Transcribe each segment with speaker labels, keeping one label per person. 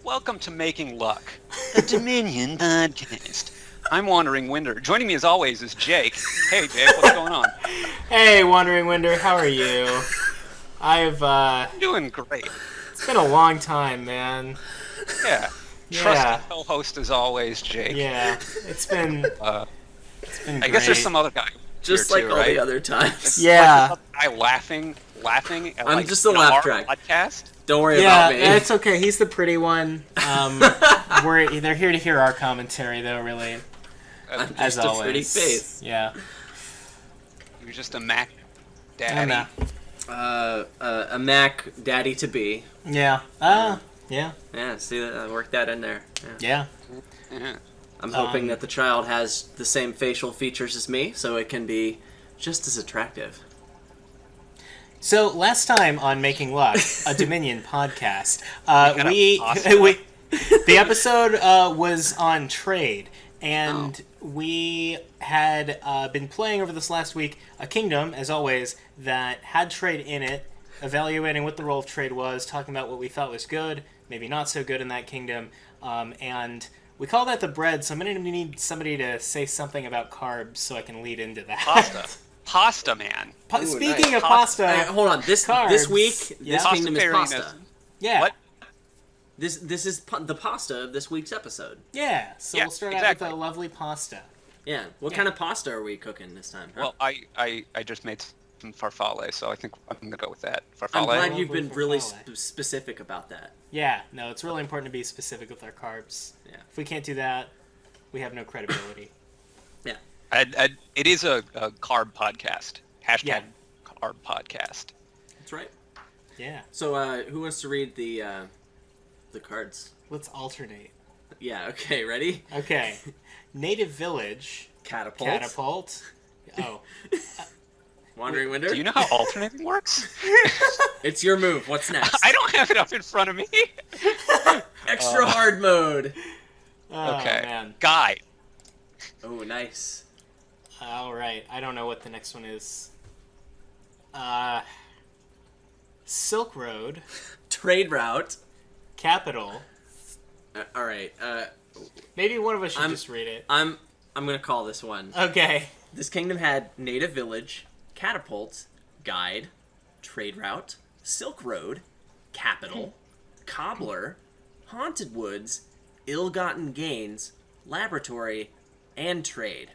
Speaker 1: Welcome to Making Luck, a Dominion podcast. I'm Wandering Winder. Joining me as always is Jake. Hey Jake, what's going on?
Speaker 2: Hey, Wandering Winder, how are you?
Speaker 1: I'm doing great.
Speaker 2: It's been a long time, man.
Speaker 1: Yeah. Trusty co-host as always, Jake.
Speaker 2: Yeah, it's been
Speaker 1: I
Speaker 2: great.
Speaker 1: guess there's some other guy.
Speaker 3: Just
Speaker 1: here
Speaker 3: like
Speaker 1: too,
Speaker 3: all
Speaker 1: right?
Speaker 3: the other times.
Speaker 1: It's
Speaker 2: Yeah.
Speaker 1: Like the guy laughing at
Speaker 3: I'm
Speaker 1: like
Speaker 3: just a laugh
Speaker 1: our
Speaker 3: track.
Speaker 1: podcast.
Speaker 3: Don't worry about me.
Speaker 2: Yeah, it's okay. He's the pretty one. They're here to hear our commentary, though, really.
Speaker 3: I'm
Speaker 2: As
Speaker 3: just a
Speaker 2: always.
Speaker 3: pretty face.
Speaker 2: Yeah.
Speaker 1: You're just a Mac
Speaker 2: I'm
Speaker 1: daddy.
Speaker 3: A Mac daddy to be.
Speaker 2: Yeah. Yeah.
Speaker 3: Yeah, see that? I worked that in there.
Speaker 2: Yeah.
Speaker 1: Yeah.
Speaker 3: I'm hoping that the child has the same facial features as me, so it can be just as attractive.
Speaker 2: So last time on Making Luck, a Dominion podcast, the episode was on trade, and we had been playing over this last week a kingdom, as always, that had trade in it, evaluating what the role of trade was, talking about what we thought was good, maybe not so good in that kingdom, and we call that the bread. So I'm going to need somebody to say something about carbs so I can lead into that.
Speaker 1: Pasta, man.
Speaker 3: Ooh,
Speaker 2: Speaking
Speaker 3: nice.
Speaker 2: of pasta,
Speaker 3: Hold on. This week, this kingdom is pasta.
Speaker 2: Yeah.
Speaker 1: What?
Speaker 3: This is the pasta of this week's episode.
Speaker 2: Yeah, so
Speaker 1: Yeah,
Speaker 2: we'll start
Speaker 1: exactly.
Speaker 2: out with a lovely pasta.
Speaker 3: Yeah. What kind of pasta are we cooking this time? Huh?
Speaker 1: Well, I just made some farfalle, so I think I'm gonna go with that.
Speaker 3: I'm
Speaker 1: Farfalle.
Speaker 3: glad you've been
Speaker 2: Lovely
Speaker 3: really
Speaker 2: farfalle.
Speaker 3: specific about that.
Speaker 2: Yeah, no, it's really important to be specific with our carbs.
Speaker 3: Yeah.
Speaker 2: If we can't do that, we have no credibility.
Speaker 3: Yeah.
Speaker 1: It is a carb podcast. Hashtag
Speaker 2: Yeah.
Speaker 1: carb podcast.
Speaker 3: That's right.
Speaker 2: Yeah,
Speaker 3: So, who wants to read the cards?
Speaker 2: let's alternate.
Speaker 3: Yeah. Okay. Ready?
Speaker 2: Okay, native village,
Speaker 3: Catapult.
Speaker 2: catapult. Oh,
Speaker 3: Wandering Winder.
Speaker 1: Do you know how alternating works?
Speaker 3: It's your move. What's next?
Speaker 1: I don't have it up in front of me.
Speaker 3: Extra hard mode.
Speaker 2: oh
Speaker 1: Okay.
Speaker 2: man.
Speaker 1: Guide.
Speaker 3: Oh, nice.
Speaker 2: All right, I don't know what the next one is. Silk Road,
Speaker 3: Trade route.
Speaker 2: capital.
Speaker 3: All right.
Speaker 2: Maybe one of us should
Speaker 3: I'm-
Speaker 2: just read it.
Speaker 3: I'm gonna call this one.
Speaker 2: Okay.
Speaker 3: This kingdom had native village, catapult, guide, trade route, Silk Road, capital, cobbler, haunted woods, ill-gotten gains, laboratory, and trade.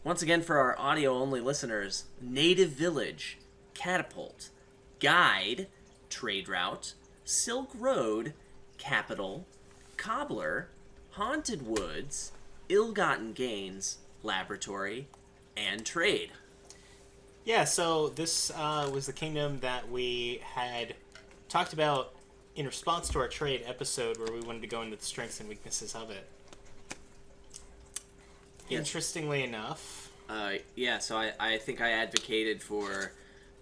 Speaker 3: Once again, for our audio-only listeners, native village, catapult, guide, trade route, Silk Road, capital, cobbler, haunted woods, ill-gotten gains, laboratory, and trade.
Speaker 2: Yeah, so this was the kingdom that we had talked about in response to our trade episode where we wanted to go into the strengths and weaknesses of it.
Speaker 3: Yes.
Speaker 2: Interestingly enough,
Speaker 3: Yeah, so I think I advocated for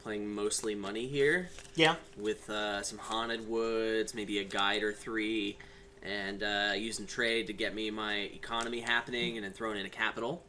Speaker 3: playing mostly money here
Speaker 2: yeah,
Speaker 3: with some haunted woods, maybe a guide or three, and using trade to get me my economy happening, and then throwing in a capital.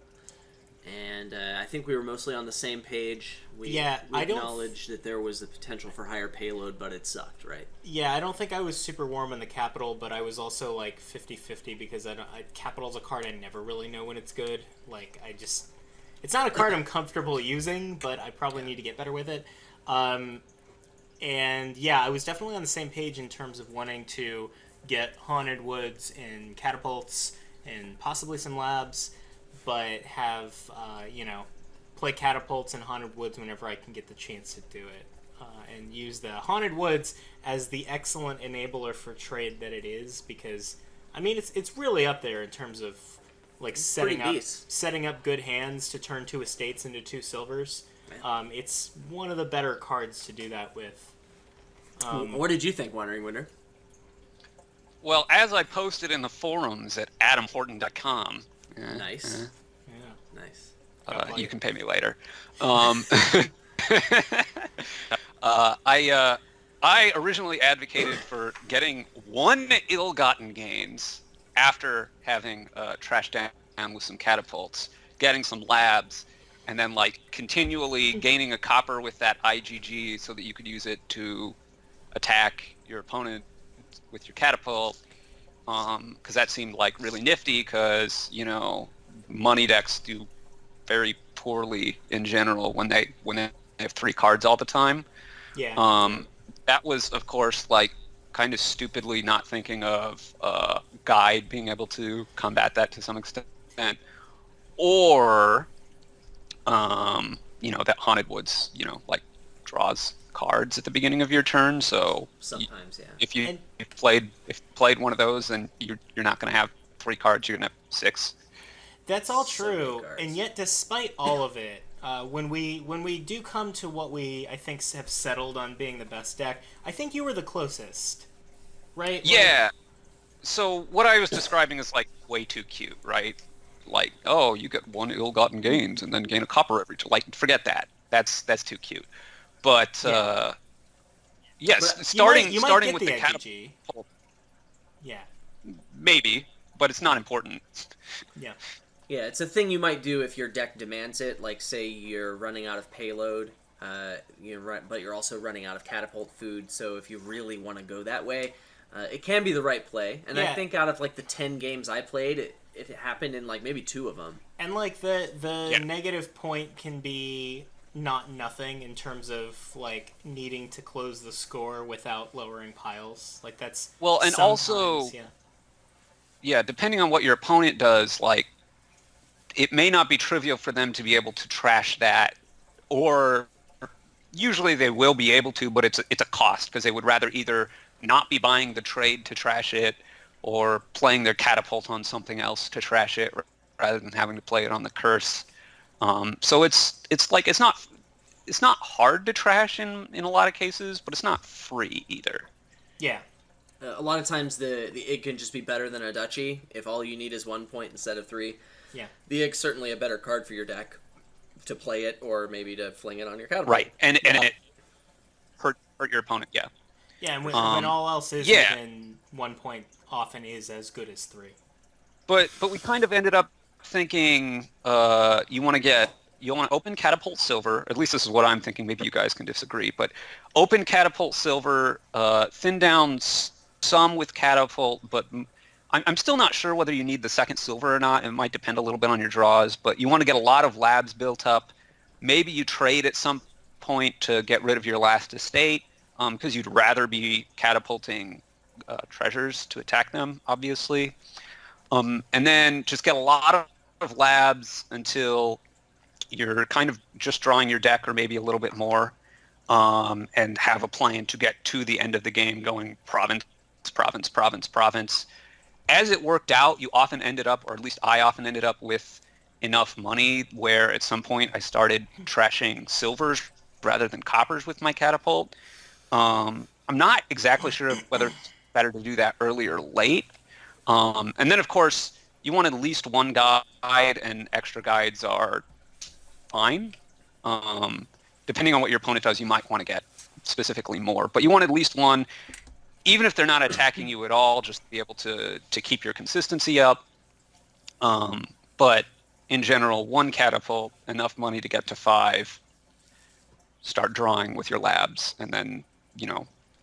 Speaker 3: And I think we were mostly on the same page. We
Speaker 2: I don't-
Speaker 3: acknowledged that there was the potential for higher payload, but it sucked, right?
Speaker 2: yeah, I don't think I was super warm on the capital, but I was also like 50-50 because capital's a card I never really know when it's good. Like, it's not a card I'm comfortable using, but I probably need to get better with it. And yeah, I was definitely on the same page in terms of wanting to get haunted woods and catapults and possibly some labs, but have play catapults and haunted woods whenever I can get the chance to do it, and use the haunted woods as the excellent enabler for trade that it is, because I mean it's really up there in terms of like setting up good hands to turn 2 estates into 2 silvers. It's one of the better cards to do that with.
Speaker 3: What did you think, Wandering Winder?
Speaker 1: Well, as I posted in the forums at adamhorton.com.
Speaker 3: Nice.
Speaker 2: Yeah.
Speaker 3: Nice.
Speaker 1: You can pay me later. I originally advocated for getting 1 ill-gotten gains after having trashed down with some catapults, getting some labs, and then like continually gaining a copper with that IGG so that you could use it to attack your opponent with your catapult, because that seemed like really nifty, because money decks do very poorly in general when they have 3 cards all the time.
Speaker 2: Yeah.
Speaker 1: That was, of course, like kind of stupidly not thinking of Guide being able to combat that to some extent, or that Haunted Woods, like draws cards at the beginning of your turn. So
Speaker 3: sometimes, yeah.
Speaker 1: If you played one of those, then you're not going to have 3 cards. You're going to have 6.
Speaker 2: That's all true, and yet despite all of it, when we do come to what we I think have settled on being the best deck, I think you were the closest, right?
Speaker 1: Yeah. So what I was describing is like way too cute, right? Like, oh, you get 1 ill-gotten gains and then gain a copper every turn. Like, forget that. That's too cute. But yes,
Speaker 2: But
Speaker 1: starting
Speaker 2: you might get
Speaker 1: with the catapult,
Speaker 2: yeah,
Speaker 1: maybe, but it's not important.
Speaker 2: yeah.
Speaker 3: Yeah, it's a thing you might do if your deck demands it. Like, say you're running out of payload, but you're also running out of catapult food. So if you really want to go that way, it can be the right play. And I think out of like the 10 games I played, it happened in like maybe 2 of them.
Speaker 2: And like the negative point can be not nothing in terms of like needing to close the score without lowering piles. Like that's
Speaker 1: and also depending on what your opponent does, like, it may not be trivial for them to be able to trash that, or usually they will be able to, but it's a cost, because they would rather either not be buying the trade to trash it or playing their catapult on something else to trash it rather than having to play it on the curse. So it's like it's not hard to trash in a lot of cases, but it's not free either.
Speaker 2: Yeah.
Speaker 3: A lot of times it can just be better than a duchy if all you need is 1 point instead of 3.
Speaker 2: Yeah.
Speaker 3: The egg's certainly a better card for your deck to play it, or maybe to fling it on your catapult.
Speaker 1: Right, and it hurt your opponent, yeah.
Speaker 2: Yeah, and when all else is within 1 point, often is as good as 3.
Speaker 1: But we kind of ended up thinking you want to open Catapult Silver. At least this is what I'm thinking. Maybe you guys can disagree. But open Catapult Silver, thin down some with Catapult, but I'm still not sure whether you need the second silver or not. It might depend a little bit on your draws, but you want to get a lot of labs built up. Maybe you trade at some point to get rid of your last estate, because you'd rather be catapulting treasures to attack them, obviously. And then just get a lot of labs until you're kind of just drawing your deck, or maybe a little bit more, and have a plan to get to the end of the game going province, province, province, province. As it worked out, you often ended up, or at least I often ended up, with enough money where at some point I started trashing silvers rather than coppers with my catapult. I'm not exactly sure whether it's better to do that early or late. And then, of course, you want at least 1 guide, and extra guides are fine. Depending on what your opponent does, you might want to get specifically more. But you want at least 1. Even if they're not attacking you at all, just to be able to keep your consistency up. But in general, 1 catapult, enough money to get to 5, start drawing with your labs, and then,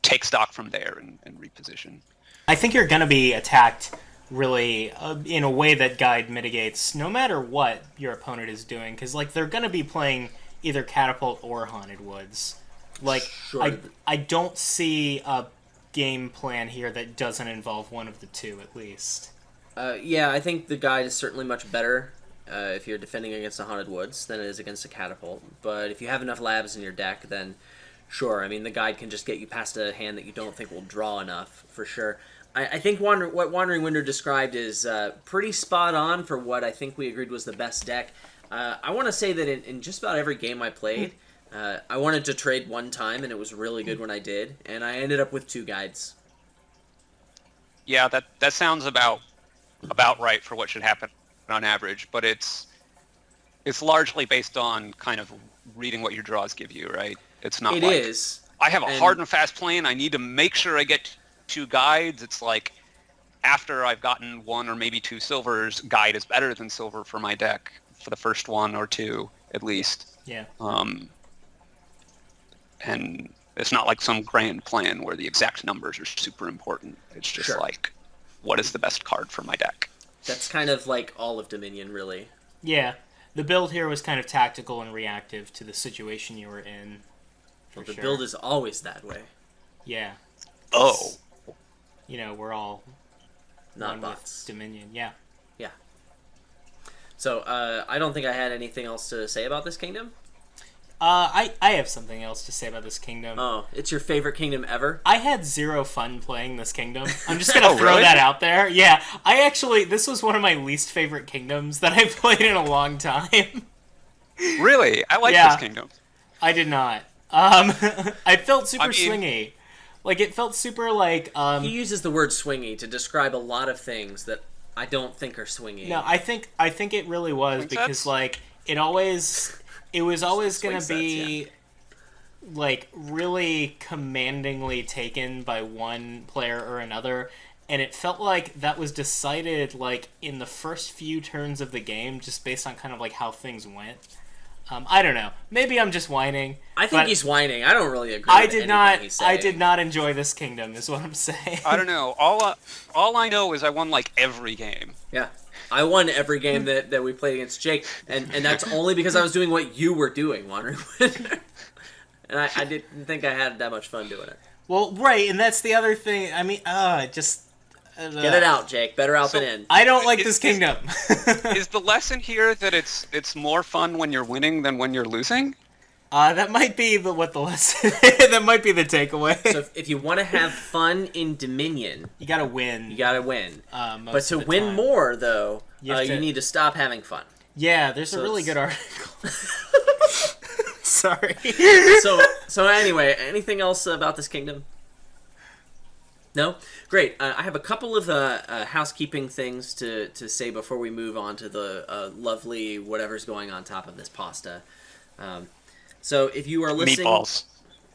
Speaker 1: take stock from there and reposition.
Speaker 2: I think you're going to be attacked really in a way that Guide mitigates no matter what your opponent is doing, because like they're going to be playing either Catapult or Haunted Woods. Like,
Speaker 3: Sure.
Speaker 2: I don't see a game plan here that doesn't involve one of the two, at least.
Speaker 3: Yeah, I think the guide is certainly much better if you're defending against a Haunted Woods than it is against a Catapult. But if you have enough labs in your deck, then sure. I mean, the guide can just get you past a hand that you don't think will draw enough, for sure. I think what Wandering Winder described is pretty spot on for what I think we agreed was the best deck. I want to say that in just about every game I played, I wanted to trade 1 time, and it was really good when I did, and I ended up with 2 guides.
Speaker 1: Yeah, that sounds about right for what should happen on average, but it's largely based on kind of reading what your draws give you, right? It's not. It
Speaker 3: is.
Speaker 1: I have a hard and fast plan. I need to make sure I get 2 guides. It's like, after I've gotten 1 or maybe 2 silvers, guide is better than silver for my deck for the first 1 or 2 at least.
Speaker 2: Yeah.
Speaker 1: And it's not like some grand plan where the exact numbers are super important. It's just like, what is the best card for my deck?
Speaker 3: That's kind of like all of Dominion, really.
Speaker 2: Yeah. The build here was kind of tactical and reactive to the situation you were in.
Speaker 3: Well, the build is always that way.
Speaker 2: Yeah.
Speaker 1: Oh.
Speaker 2: You know, we're all
Speaker 3: not
Speaker 2: one
Speaker 3: bots.
Speaker 2: with Dominion. Yeah.
Speaker 3: Yeah. So, I don't think I had anything else to say about this kingdom.
Speaker 2: I have something else to say about this kingdom.
Speaker 3: Oh, it's your favorite kingdom ever?
Speaker 2: I had 0 fun playing this kingdom. I'm just gonna throw
Speaker 1: really?
Speaker 2: that out there. Yeah, this was one of my least favorite kingdoms that I've played in a long time.
Speaker 1: Really? I like this kingdom.
Speaker 2: I did not. I felt super swingy. Like, it felt super like...
Speaker 3: He uses the word swingy to describe a lot of things that I don't think are swingy.
Speaker 2: No, I think it really was, because, like, it was always going to be, like, really commandingly taken by one player or another, and it felt like that was decided, like, in the first few turns of the game, just based on kind of, like, how things went. I don't know. Maybe I'm just whining.
Speaker 3: I think he's whining. I don't really agree with anything he's saying.
Speaker 2: I did not enjoy this kingdom, is what I'm saying.
Speaker 1: I don't know. All I know is I won, like, every game.
Speaker 3: Yeah. I won every game that we played against Jake, and that's only because I was doing what you were doing, Wandering Winter. And I didn't think I had that much fun doing it.
Speaker 2: Well, right, and that's the other thing. I mean,
Speaker 3: Get it out, Jake. Better out than in.
Speaker 2: I don't like this kingdom.
Speaker 1: Is the lesson here that it's more fun when you're winning than when you're losing?
Speaker 2: That might be what the lesson. That might be the takeaway.
Speaker 3: So if you want to have fun in Dominion,
Speaker 2: you gotta win.
Speaker 3: You gotta win.
Speaker 2: But
Speaker 3: to win more, though, you need to stop having fun.
Speaker 2: Yeah, there's a really good article. Sorry.
Speaker 3: So anyway, anything else about this kingdom? No? Great. I have a couple of housekeeping things to say before we move on to the lovely whatever's going on top of this pasta. So if you are listening...
Speaker 1: Meatballs.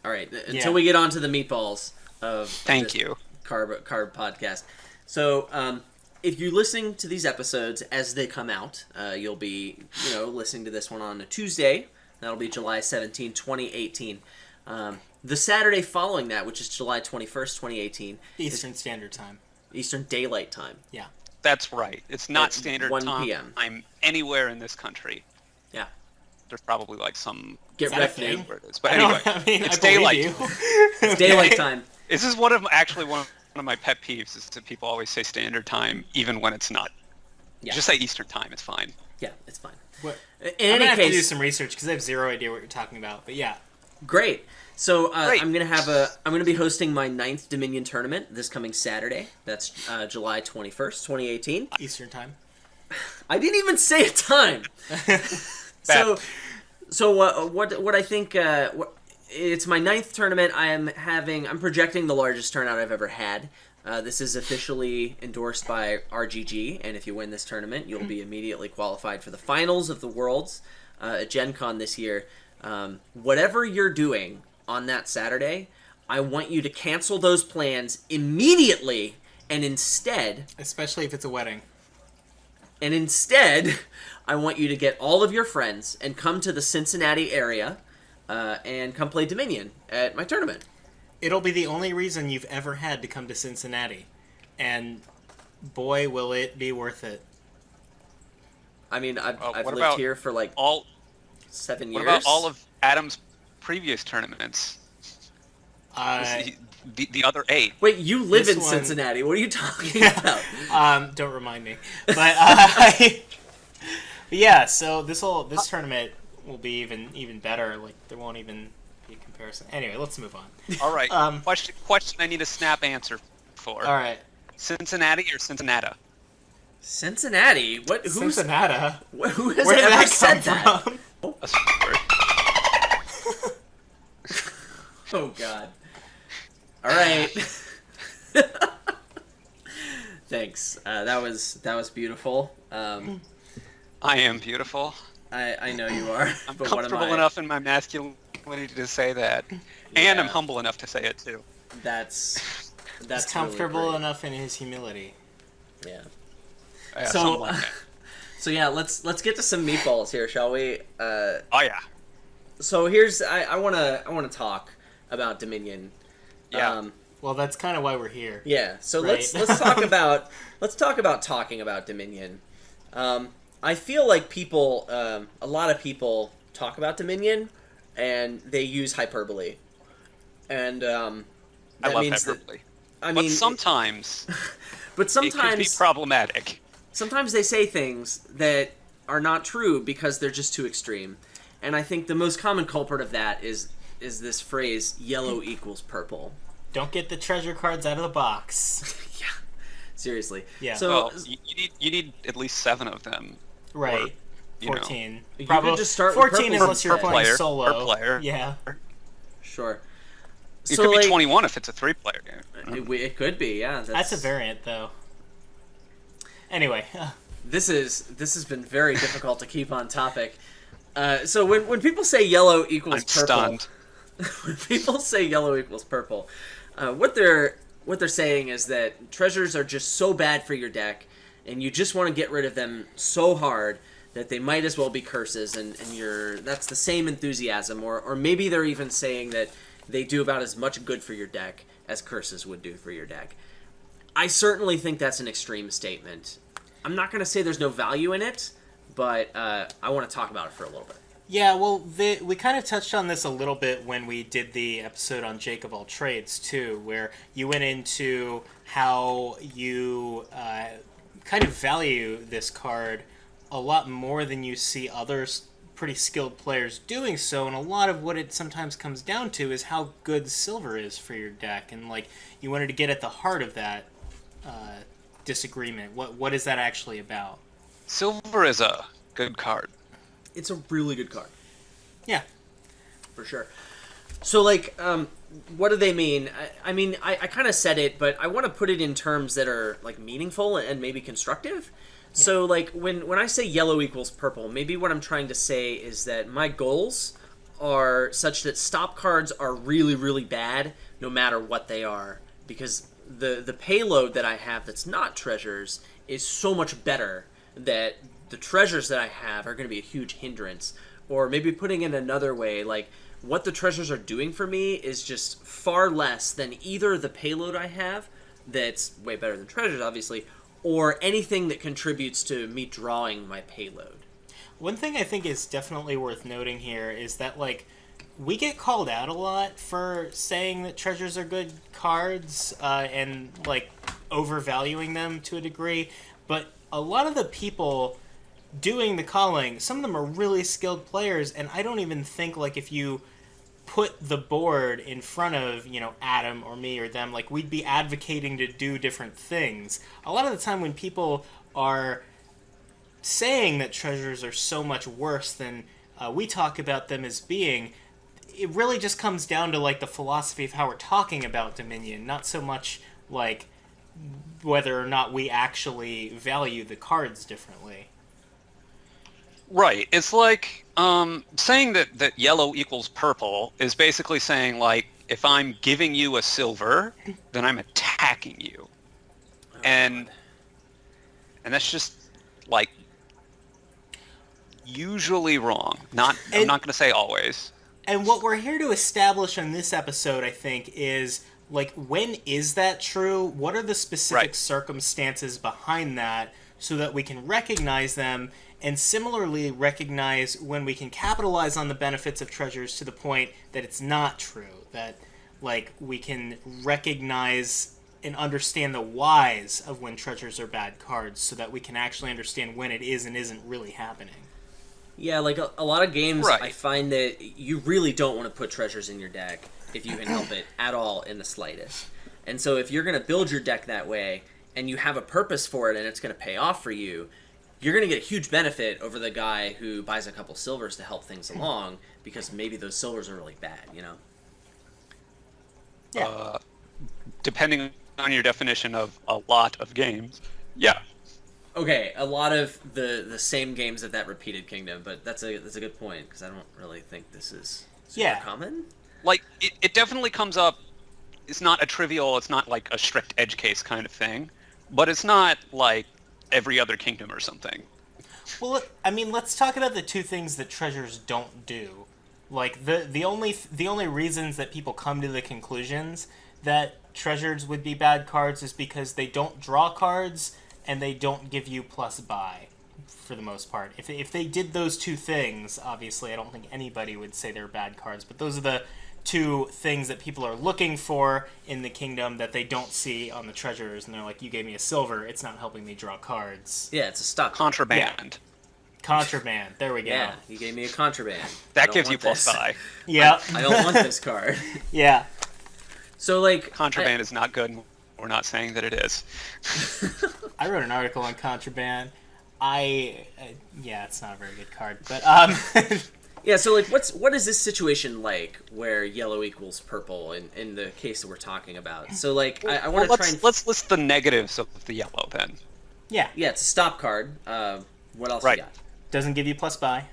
Speaker 3: All right. Until we get on to the meatballs of
Speaker 1: Thank you.
Speaker 3: Carb podcast. So if you're listening to these episodes as they come out, you'll be listening to this one on a Tuesday. That'll be July 17, 2018. The Saturday following that, which is July 21st, 2018.
Speaker 2: Eastern Standard Time.
Speaker 3: Eastern Daylight Time.
Speaker 2: Yeah.
Speaker 1: That's right. It's not
Speaker 3: At
Speaker 1: standard
Speaker 3: 1
Speaker 1: time.
Speaker 3: p.m.
Speaker 1: I'm anywhere in this country.
Speaker 3: Yeah.
Speaker 1: There's probably like some...
Speaker 3: Get ready.
Speaker 1: Where it is. But anyway, it's daylight.
Speaker 3: It's daylight time.
Speaker 1: This is one of my pet peeves is that people always say standard time even when it's not.
Speaker 3: Yeah.
Speaker 1: Just say Eastern time. It's fine.
Speaker 3: Yeah, it's fine.
Speaker 2: What?
Speaker 3: In
Speaker 2: I'm
Speaker 3: any
Speaker 2: gonna have
Speaker 3: case,
Speaker 2: to do some research because I have zero idea what you're talking about. But yeah.
Speaker 3: Great. So
Speaker 1: Great.
Speaker 3: I'm gonna be hosting my 9th Dominion tournament this coming Saturday. That's July 21st, 2018.
Speaker 2: Eastern time.
Speaker 3: I didn't even say a time. So what I think it's my 9th tournament. I'm projecting the largest turnout I've ever had. This is officially endorsed by RGG, and if you win this tournament, you'll be immediately qualified for the finals of the Worlds at Gen Con this year. Whatever you're doing on that Saturday, I want you to cancel those plans immediately, and instead...
Speaker 2: Especially if it's a wedding.
Speaker 3: And instead, I want you to get all of your friends and come to the Cincinnati area and come play Dominion at my tournament.
Speaker 2: It'll be the only reason you've ever had to come to Cincinnati. And boy, will it be worth it.
Speaker 3: I mean, I've lived here for like 7 years.
Speaker 1: What about all of Adam's previous tournaments? The other 8.
Speaker 3: Wait, you live in Cincinnati. What are you talking about?
Speaker 2: Don't remind me. But yeah, so this tournament will be even better. Like, there won't even be a comparison. Anyway, let's move on.
Speaker 1: All right. Question I need a snap answer for.
Speaker 2: All right.
Speaker 1: Cincinnati or Cincinnati?
Speaker 3: Cincinnati? Who's
Speaker 2: Cincinnati?
Speaker 3: Who has
Speaker 2: Where did
Speaker 3: ever
Speaker 2: that
Speaker 3: said
Speaker 2: come
Speaker 3: that?
Speaker 2: from?
Speaker 3: Oh God. All right. Thanks. That was beautiful.
Speaker 1: I am beautiful.
Speaker 3: I know you are.
Speaker 1: I'm
Speaker 3: but
Speaker 1: comfortable enough in my masculinity to say that, and I'm humble enough to say it too.
Speaker 3: That's
Speaker 2: He's comfortable
Speaker 3: really
Speaker 2: enough in his humility.
Speaker 3: Yeah.
Speaker 1: Yeah,
Speaker 3: So,
Speaker 1: something like that.
Speaker 3: so yeah, let's get to some meatballs here, shall we?
Speaker 1: Oh yeah.
Speaker 3: So here's I wanna talk about Dominion.
Speaker 1: Yeah.
Speaker 2: Well, that's kind of why we're here.
Speaker 3: Yeah. So
Speaker 2: Right.
Speaker 3: let's talk about talking about Dominion. I feel like people, a lot of people talk about Dominion, and they use hyperbole, and
Speaker 1: I
Speaker 3: that
Speaker 1: love
Speaker 3: means
Speaker 1: hyperbole.
Speaker 3: that I
Speaker 1: But
Speaker 3: mean,
Speaker 1: sometimes
Speaker 3: but
Speaker 1: it can be
Speaker 3: sometimes
Speaker 1: problematic.
Speaker 3: sometimes they say things that are not true because they're just too extreme. And I think the most common culprit of that is this phrase, yellow equals purple.
Speaker 2: Don't get the treasure cards out of the box.
Speaker 3: Yeah. Seriously.
Speaker 2: Yeah.
Speaker 3: So
Speaker 1: Well, you need at least 7 of them.
Speaker 2: Right.
Speaker 1: you know.
Speaker 2: 14.
Speaker 3: You
Speaker 2: Probably
Speaker 3: could just start with
Speaker 2: 14
Speaker 3: purple
Speaker 2: unless you're
Speaker 3: instead.
Speaker 2: playing
Speaker 1: Per
Speaker 2: solo.
Speaker 1: player.
Speaker 2: Yeah.
Speaker 3: sure.
Speaker 1: It
Speaker 3: So,
Speaker 1: could be
Speaker 3: like,
Speaker 1: 21 if it's a 3-player game.
Speaker 3: It could be, yeah.
Speaker 2: That's a variant, though. Anyway.
Speaker 3: This has been very difficult to keep on topic. So when people say yellow equals
Speaker 1: I'm
Speaker 3: purple,
Speaker 1: stunned.
Speaker 3: when people say yellow equals purple, what they're saying is that treasures are just so bad for your deck, and you just want to get rid of them so hard that they might as well be curses, and that's the same enthusiasm, or maybe they're even saying that they do about as much good for your deck as curses would do for your deck. I certainly think that's an extreme statement. I'm not going to say there's no value in it, but I want to talk about it for a little bit.
Speaker 2: Yeah, well, we kind of touched on this a little bit when we did the episode on Jake of all trades, too, where you went into how you kind of value this card a lot more than you see others pretty skilled players doing so, and a lot of what it sometimes comes down to is how good silver is for your deck, and like you wanted to get at the heart of that disagreement. What is that actually about?
Speaker 1: Silver is a good card.
Speaker 3: It's a really good card.
Speaker 2: Yeah.
Speaker 3: For sure. So, like, what do they mean? I mean, I kind of said it, but I want to put it in terms that are, like, meaningful and maybe constructive. Yeah. So, like, when I say yellow equals purple, maybe what I'm trying to say is that my goals are such that stop cards are really, really bad no matter what they are. Because the payload that I have that's not treasures is so much better that the treasures that I have are going to be a huge hindrance. Or maybe putting it another way, like, what the treasures are doing for me is just far less than either the payload I have, that's way better than treasures, obviously, or anything that contributes to me drawing my payload.
Speaker 2: One thing I think is definitely worth noting here is that, like, we get called out a lot for saying that treasures are good cards and, like, overvaluing them to a degree, but a lot of the people doing the calling, some of them are really skilled players, and I don't even think, like, if you put the board in front of, you know, Adam or me or them, like, we'd be advocating to do different things. A lot of the time when people are saying that treasures are so much worse than we talk about them as being, it really just comes down to, like, the philosophy of how we're talking about Dominion, not so much, like, whether or not we actually value the cards differently.
Speaker 1: Right. It's like saying that yellow equals purple is basically saying, like, if I'm giving you a silver, then I'm attacking you. And that's just, like, usually wrong. I'm not going to say always.
Speaker 2: And what we're here to establish on this episode, I think, is, like, when is that true? What are the specific circumstances behind that so that we can recognize them and similarly recognize when we can capitalize on the benefits of treasures to the point that it's not true, that, like, we can recognize and understand the whys of when treasures are bad cards so that we can actually understand when it is and isn't really happening.
Speaker 3: Yeah, like a lot of games,
Speaker 1: Right.
Speaker 3: I find that you really don't want to put treasures in your deck if you can help it at all in the slightest. And so if you're going to build your deck that way and you have a purpose for it and it's going to pay off for you, you're going to get a huge benefit over the guy who buys a couple silvers to help things along because maybe those silvers are really bad, you know?
Speaker 2: Yeah.
Speaker 1: Depending on your definition of a lot of games, yeah.
Speaker 3: Okay, a lot of the same games of that repeated kingdom, but that's a good point because I don't really think this is super common.
Speaker 1: Like, it definitely comes up. It's not a trivial, it's not like a strict edge case kind of thing, but it's not like every other kingdom or something.
Speaker 2: Well, I mean, let's talk about the two things that treasures don't do. Like the only reasons that people come to the conclusions that treasures would be bad cards is because they don't draw cards and they don't give you plus buy, for the most part. If they did those two things, obviously, I don't think anybody would say they're bad cards. But those are the two things that people are looking for in the kingdom that they don't see on the treasures, and they're like, you gave me a silver, it's not helping me draw cards.
Speaker 3: Yeah, it's a stock
Speaker 1: Contraband.
Speaker 2: Contraband, there we go.
Speaker 3: Yeah, you gave me a contraband.
Speaker 1: That gives you plus buy.
Speaker 2: Yeah.
Speaker 3: I don't want this card.
Speaker 2: Yeah.
Speaker 3: So, like...
Speaker 1: Contraband is not good. We're not saying that it is.
Speaker 2: I wrote an article on contraband. Yeah, it's not a very good card, but
Speaker 3: Yeah, so like, what is this situation like where yellow equals purple in the case that we're talking about? So like, I want to try and
Speaker 1: let's list the negatives of the yellow then.
Speaker 2: yeah,
Speaker 3: it's a stop card. What else
Speaker 1: Right.
Speaker 3: you got?
Speaker 2: doesn't give you plus buy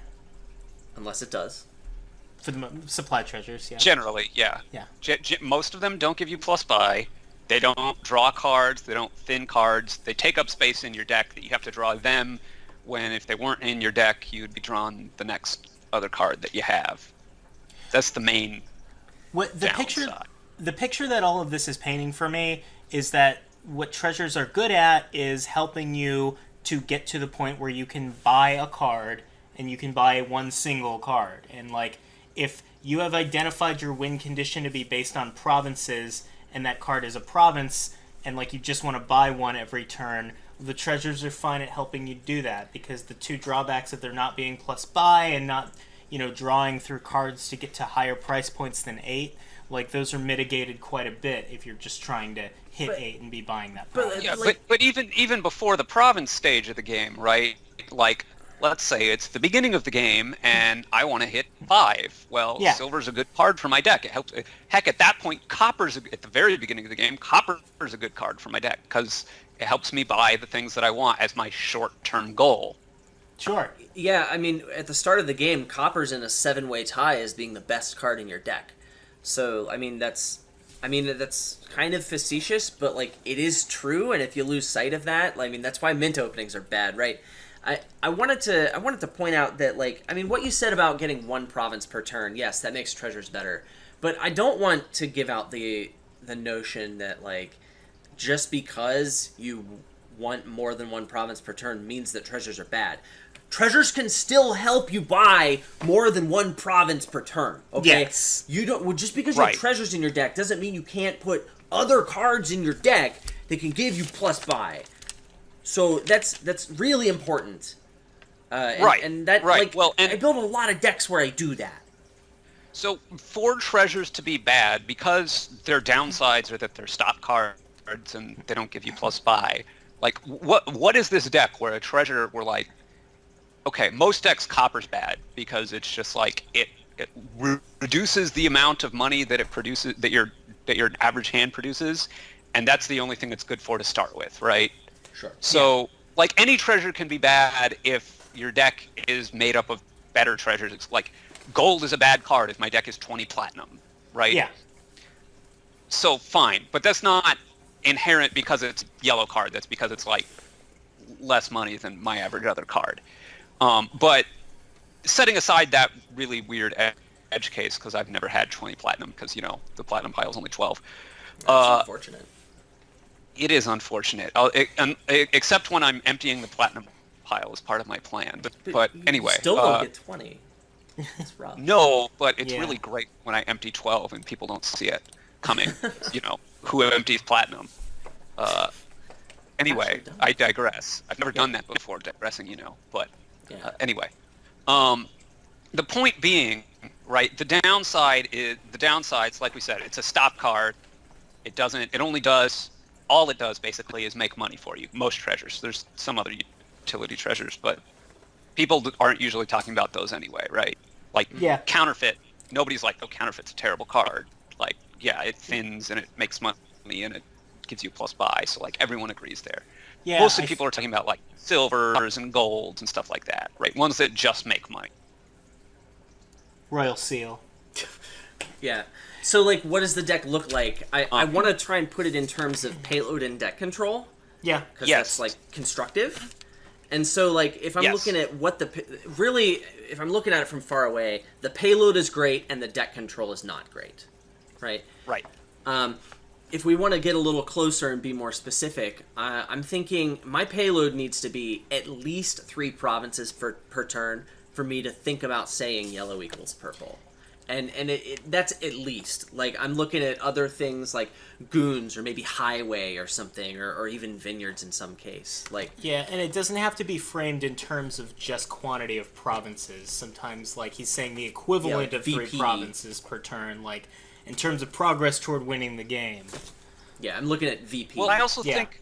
Speaker 3: Unless it does.
Speaker 2: for the supply treasures. Yeah,
Speaker 1: Generally, yeah.
Speaker 2: Yeah.
Speaker 1: Most of them don't give you plus buy. They don't draw cards. They don't thin cards. They take up space in your deck that you have to draw them. When if they weren't in your deck, you'd be drawing the next other card that you have. That's the main
Speaker 2: what the
Speaker 1: downside.
Speaker 2: picture that all of this is painting for me is that what treasures are good at is helping you to get to the point where you can buy a card and you can buy one single card. And like, if you have identified your win condition to be based on provinces and that card is a province and like you just want to buy one every turn, the treasures are fine at helping you do that, because the two drawbacks of there not being plus buy and not, drawing through cards to get to higher price points than 8, like those are mitigated quite a bit if you're just trying to hit 8 and be buying that province.
Speaker 1: Yeah, but even before the province stage of the game, right? Like, let's say it's the beginning of the game and I want to hit 5. Well,
Speaker 2: Yeah.
Speaker 1: silver's a good card for my deck. It helps. Heck, at that point, copper's at the very beginning of the game. Copper's a good card for my deck because it helps me buy the things that I want as my short-term goal.
Speaker 2: Sure.
Speaker 3: Yeah, I mean, at the start of the game, copper's in a 7-way tie as being the best card in your deck. So, I mean, that's kind of facetious, but like it is true. And if you lose sight of that, I mean, that's why mint openings are bad, right? I wanted to point out that, like, I mean, what you said about getting one province per turn, yes, that makes treasures better. But I don't want to give out the notion that, like, just because you want more than one province per turn means that treasures are bad. Treasures can still help you buy more than one province per turn. Okay,
Speaker 2: Yes.
Speaker 3: You don't just because you
Speaker 1: Right.
Speaker 3: have treasures in your deck doesn't mean you can't put other cards in your deck that can give you plus buy. So that's really important.
Speaker 1: Right,
Speaker 3: And that,
Speaker 1: right.
Speaker 3: like,
Speaker 1: Well, and-
Speaker 3: I build a lot of decks where I do that.
Speaker 1: So for treasures to be bad, because their downsides are that they're stop cards and they don't give you plus buy, like what is this deck where a treasure we're like, okay, most decks copper's bad because it's just like it reduces the amount of money that it produces, that your average hand produces, and that's the only thing it's good for to start with, right?
Speaker 3: Sure.
Speaker 1: So like any treasure can be bad if your deck is made up of better treasures. It's like gold is a bad card if my deck is 20 platinum, right?
Speaker 2: Yeah.
Speaker 1: So fine, but that's not inherent because it's a yellow card. That's because it's like less money than my average other card. But setting aside that really weird edge case, because I've never had 20 platinum, because the platinum pile is only 12.
Speaker 3: That's unfortunate.
Speaker 1: It is unfortunate, except when I'm emptying the platinum pile as part of my plan. But anyway,
Speaker 3: you still don't get 20. It's rough.
Speaker 1: no, but it's
Speaker 2: Yeah.
Speaker 1: really great when I empty 12 and people don't see it coming. Who empties platinum? Anyway,
Speaker 3: Actually done.
Speaker 1: I digress. I've never done that before, digressing, but
Speaker 3: Yeah.
Speaker 1: anyway. The point being, right, the downsides, like we said, it's a stop card. All it does basically is make money for you. Most treasures. There's some other utility treasures, but people aren't usually talking about those anyway, right? Like
Speaker 2: Yeah.
Speaker 1: counterfeit. Nobody's like, oh, counterfeit's a terrible card. Like, yeah, it thins and it makes money and it gives you plus buy. So like everyone agrees there.
Speaker 2: Yeah.
Speaker 1: Mostly people are talking about like silvers and golds and stuff like that, right? Ones that just make money.
Speaker 2: Royal Seal.
Speaker 3: Yeah. So, like, what does the deck look like? I want to try and put it in terms of payload and deck control.
Speaker 2: Yeah.
Speaker 3: because
Speaker 1: Yes.
Speaker 3: that's like constructive. And so, like, if I'm
Speaker 1: Yes.
Speaker 3: looking at if I'm looking at it from far away, the payload is great and the deck control is not great, right?
Speaker 1: Right.
Speaker 3: If we want to get a little closer and be more specific, I'm thinking my payload needs to be at least 3 provinces per turn for me to think about saying yellow equals purple. And that's at least. Like, I'm looking at other things like goons or maybe highway or something, or even vineyards in some case. Like,
Speaker 2: Yeah, and it doesn't have to be framed in terms of just quantity of provinces. Sometimes, like, he's saying the equivalent
Speaker 3: like
Speaker 2: of 3
Speaker 3: VP.
Speaker 2: provinces per turn, like, in terms of progress toward winning the game.
Speaker 3: yeah, I'm looking at VP.
Speaker 1: Well, I also
Speaker 2: Yeah.
Speaker 1: think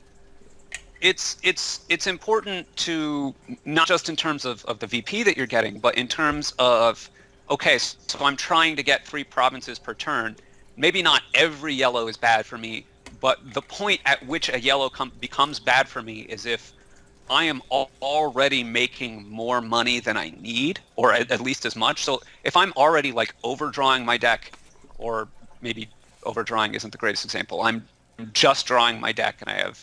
Speaker 1: it's important to, not just in terms of the VP that you're getting, but in terms of, okay, so I'm trying to get 3 provinces per turn. Maybe not every yellow is bad for me, but the point at which a yellow becomes bad for me is if I am already making more money than I need, or at least as much. So if I'm already like overdrawing my deck, or maybe overdrawing isn't the greatest example. I'm just drawing my deck and I have,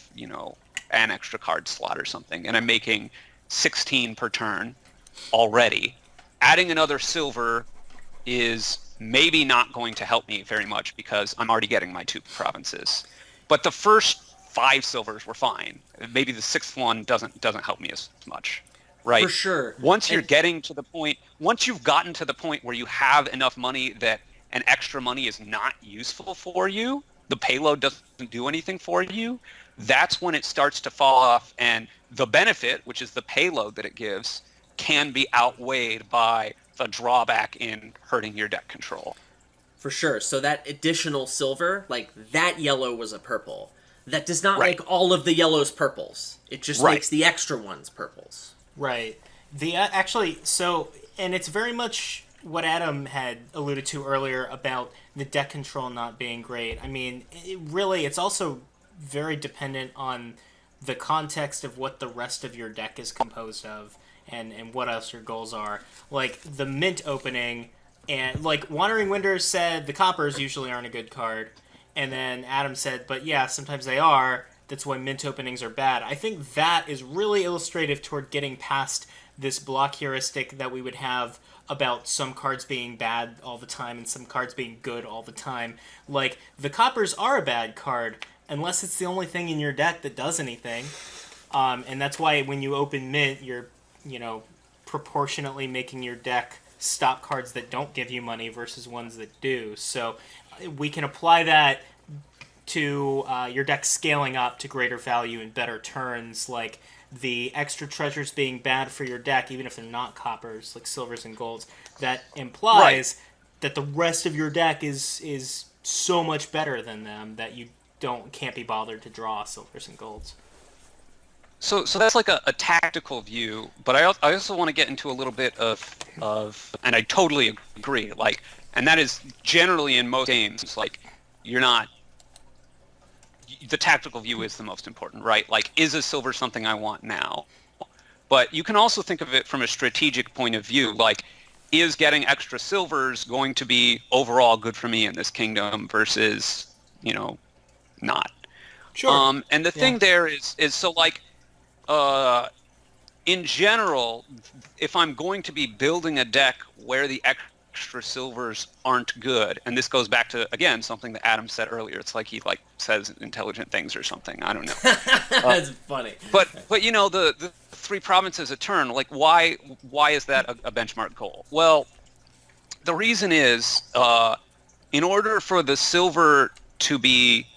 Speaker 1: an extra card slot or something, and I'm making 16 per turn already. Adding another silver is maybe not going to help me very much because I'm already getting my 2 provinces. But the first 5 silvers were fine. Maybe the 6th one doesn't help me as much, right?
Speaker 3: For sure.
Speaker 1: Once you've gotten to the point where you have enough money that an extra money is not useful for you, the payload doesn't do anything for you, that's when it starts to fall off, and the benefit, which is the payload that it gives, can be outweighed by the drawback in hurting your deck control.
Speaker 3: For sure. So that additional silver, like, that yellow was a purple. That does not
Speaker 1: Right.
Speaker 3: make all of the yellows purples. It just
Speaker 1: Right.
Speaker 3: makes the extra ones purples.
Speaker 2: Right. And it's very much what Adam had alluded to earlier about the deck control not being great. I mean, it's also very dependent on the context of what the rest of your deck is composed of, and what else your goals are. Like, the mint opening, and, like, Wandering Winders said the coppers usually aren't a good card, and then Adam said, but yeah, sometimes they are. That's why mint openings are bad. I think that is really illustrative toward getting past this block heuristic that we would have about some cards being bad all the time and some cards being good all the time. Like, the coppers are a bad card unless it's the only thing in your deck that does anything. And that's why when you open mint, you're, proportionately making your deck stop cards that don't give you money versus ones that do. So we can apply that to your deck scaling up to greater value and better turns, like the extra treasures being bad for your deck, even if they're not coppers, like silvers and golds. That implies that the rest of your deck is so much better than them that you can't be bothered to draw silvers and golds.
Speaker 1: So that's like a tactical view, but I also want to get into a little bit of, and I totally agree, like, and that is generally in most games, like, the tactical view is the most important, right? Like, is a silver something I want now? But you can also think of it from a strategic point of view, like, is getting extra silvers going to be overall good for me in this kingdom versus, not?
Speaker 2: Sure.
Speaker 1: And the thing there is so, like, in general, if I'm going to be building a deck where the extra silvers aren't good, and this goes back to, again, something that Adam said earlier. It's like he says intelligent things or something. I don't know.
Speaker 3: That's funny.
Speaker 1: But the 3 provinces a turn, like, why is that a benchmark goal? Well, the reason is in order for the silver to be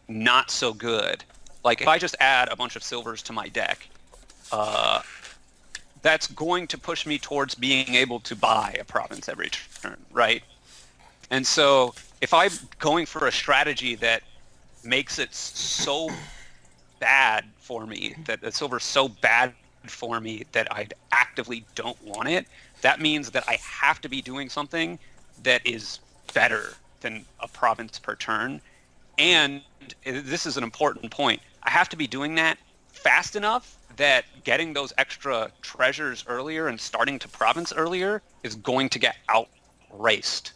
Speaker 1: not so good, like, if I just add a bunch of silvers to my deck, that's going to push me towards being able to buy a province every turn, right? And so if I'm going for a strategy that makes it so bad for me, that the silver's so bad for me that I actively don't want it, that means that I have to be doing something that is better than a province per turn. And this is an important point. I have to be doing that fast enough that getting those extra treasures earlier and starting to province earlier is going to get outraced.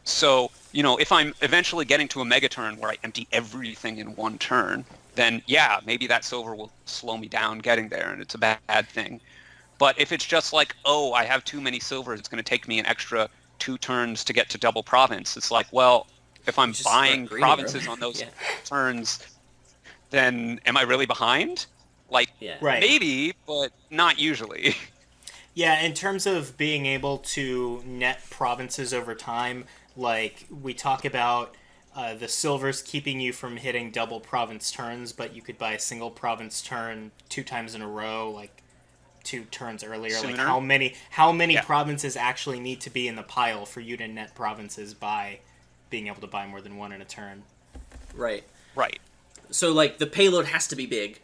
Speaker 1: So, if I'm eventually getting to a mega turn where I empty everything in one turn, then yeah, maybe that silver will slow me down getting there, and it's a bad thing. But if it's just like, oh, I have too many silvers, it's going to take me an extra 2 turns to get to double province. It's like, well, if I'm
Speaker 3: Just
Speaker 1: buying
Speaker 3: start greening
Speaker 1: provinces
Speaker 3: early.
Speaker 1: on those
Speaker 3: Yeah.
Speaker 1: turns, then am I really behind? Like,
Speaker 3: Yeah.
Speaker 2: Right.
Speaker 1: maybe, but not usually.
Speaker 2: Yeah, in terms of being able to net provinces over time, like we talk about the silvers keeping you from hitting double province turns, but you could buy a single province turn 2 times in a row, like 2 turns earlier. Like
Speaker 1: Sooner.
Speaker 2: how many
Speaker 1: Yeah.
Speaker 2: provinces actually need to be in the pile for you to net provinces by being able to buy more than one in a turn?
Speaker 3: Right.
Speaker 1: Right.
Speaker 3: So like the payload has to be big,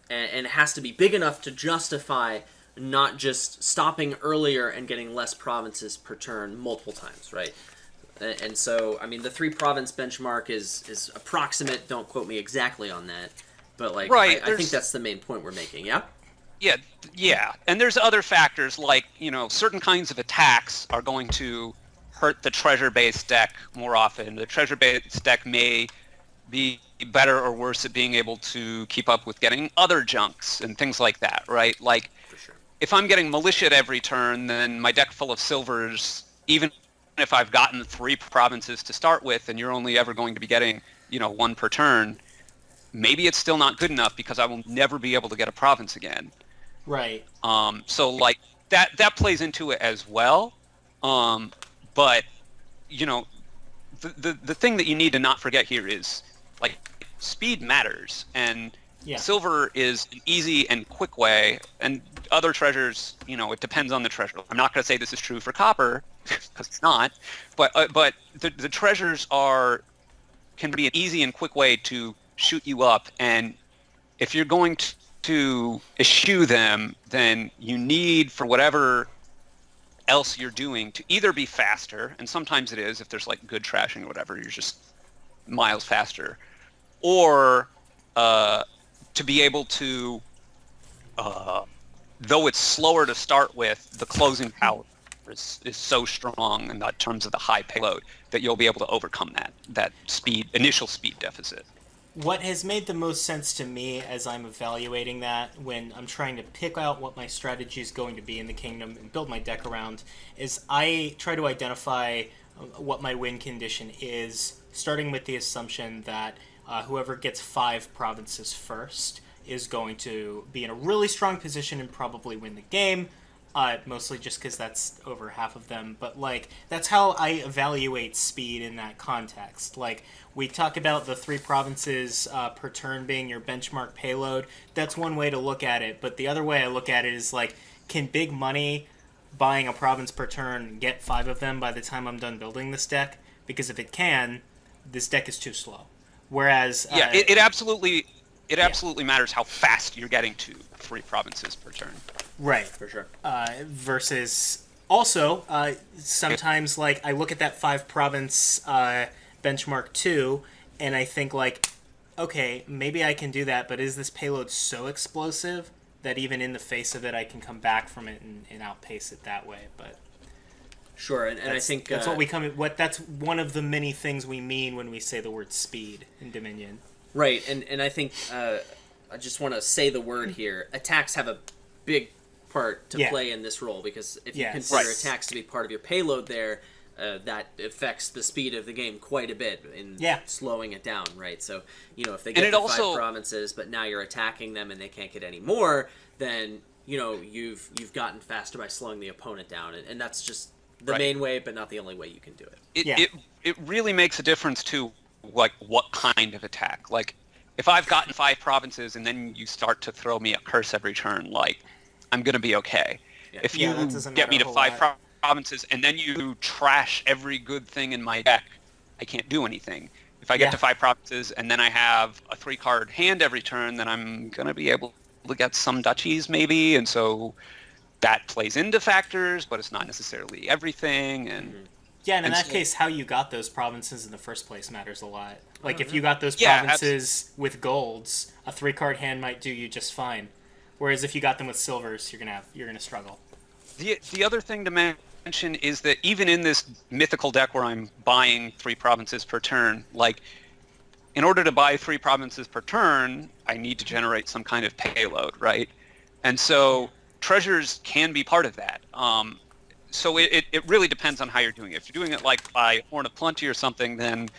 Speaker 3: and it has to be big enough to justify not just stopping earlier and getting less provinces per turn multiple times, right? And so, I mean, the 3 province benchmark is approximate. Don't quote me exactly on that, but like,
Speaker 1: Right,
Speaker 3: I think
Speaker 1: there's-
Speaker 3: that's the main point we're making. Yeah.
Speaker 1: Yeah. And there's other factors like, certain kinds of attacks are going to hurt the treasure-based deck more often. The treasure-based deck may be better or worse at being able to keep up with getting other junks and things like that, right? Like,
Speaker 3: For sure.
Speaker 1: if I'm getting militia every turn, then my deck full of silvers, even if I've gotten 3 provinces to start with, and you're only ever going to be getting, 1 per turn, maybe it's still not good enough because I will never be able to get a province again.
Speaker 2: Right.
Speaker 1: So like that plays into it as well. But the thing that you need to not forget here is like speed matters, and
Speaker 2: Yeah.
Speaker 1: silver is an easy and quick way, and other treasures, it depends on the treasure. I'm not going to say this is true for copper because it's not, but the treasures can be an easy and quick way to shoot you up, and if you're going to eschew them, then you need, for whatever else you're doing, to either be faster, and sometimes it is, if there's like good trashing or whatever, you're just miles faster, or to be able to, though it's slower to start with, the closing power is so strong in terms of the high payload that you'll be able to overcome that initial speed deficit.
Speaker 2: What has made the most sense to me as I'm evaluating that when I'm trying to pick out what my strategy is going to be in the kingdom and build my deck around is I try to identify what my win condition is, starting with the assumption that whoever gets 5 provinces first is going to be in a really strong position and probably win the game. Mostly just because that's over half of them. But, like, that's how I evaluate speed in that context. Like, we talk about the 3 provinces per turn being your benchmark payload. That's one way to look at it. But the other way I look at it is, like, can big money buying a province per turn get 5 of them by the time I'm done building this deck? Because if it can, this deck is too slow. Whereas...
Speaker 1: it absolutely matters how fast you're getting to 3 provinces per turn.
Speaker 2: Right.
Speaker 3: For sure.
Speaker 2: Versus also sometimes like I look at that 5 province benchmark 2 and I think like, okay, maybe I can do that, but is this payload so explosive that even in the face of it I can come back from it and outpace it that way? But
Speaker 3: Sure, and I think
Speaker 2: that's what we that's one of the many things we mean when we say the word speed in Dominion.
Speaker 3: right, and I think I just want to say the word here. Attacks have a big part to play in this role because if you consider attacks to be part of your payload there, that affects the speed of the game quite a bit in slowing it down, right? So, if they get the 5 provinces, but now you're attacking them and they can't get any more, then, you've gotten faster by slowing the opponent down, and that's just the main way, but not the only way you can do it.
Speaker 1: It really makes a difference to, like, what kind of attack. Like, if I've gotten 5 provinces and then you start to throw me a curse every turn, like, I'm going to be okay. Yeah. If you get me to 5 provinces and then you trash every good thing in my deck, I can't do anything. If I get to 5 provinces and then I have a 3-card hand every turn, then I'm going to be able to get some duchies maybe, and so that plays into factors, but it's not necessarily everything. And
Speaker 2: yeah, and in that case, how you got those provinces in the first place matters a lot. Like, if you got those provinces with golds, a 3-card hand might do you just fine. Whereas if you got them with silvers, you're gonna struggle.
Speaker 1: The other thing to mention is that even in this mythical deck where I'm buying 3 provinces per turn, like, in order to buy 3 provinces per turn, I need to generate some kind of payload, right? And so treasures can be part of that. So it really depends on how you're doing it. If you're doing it like by Horn of Plenty or something, then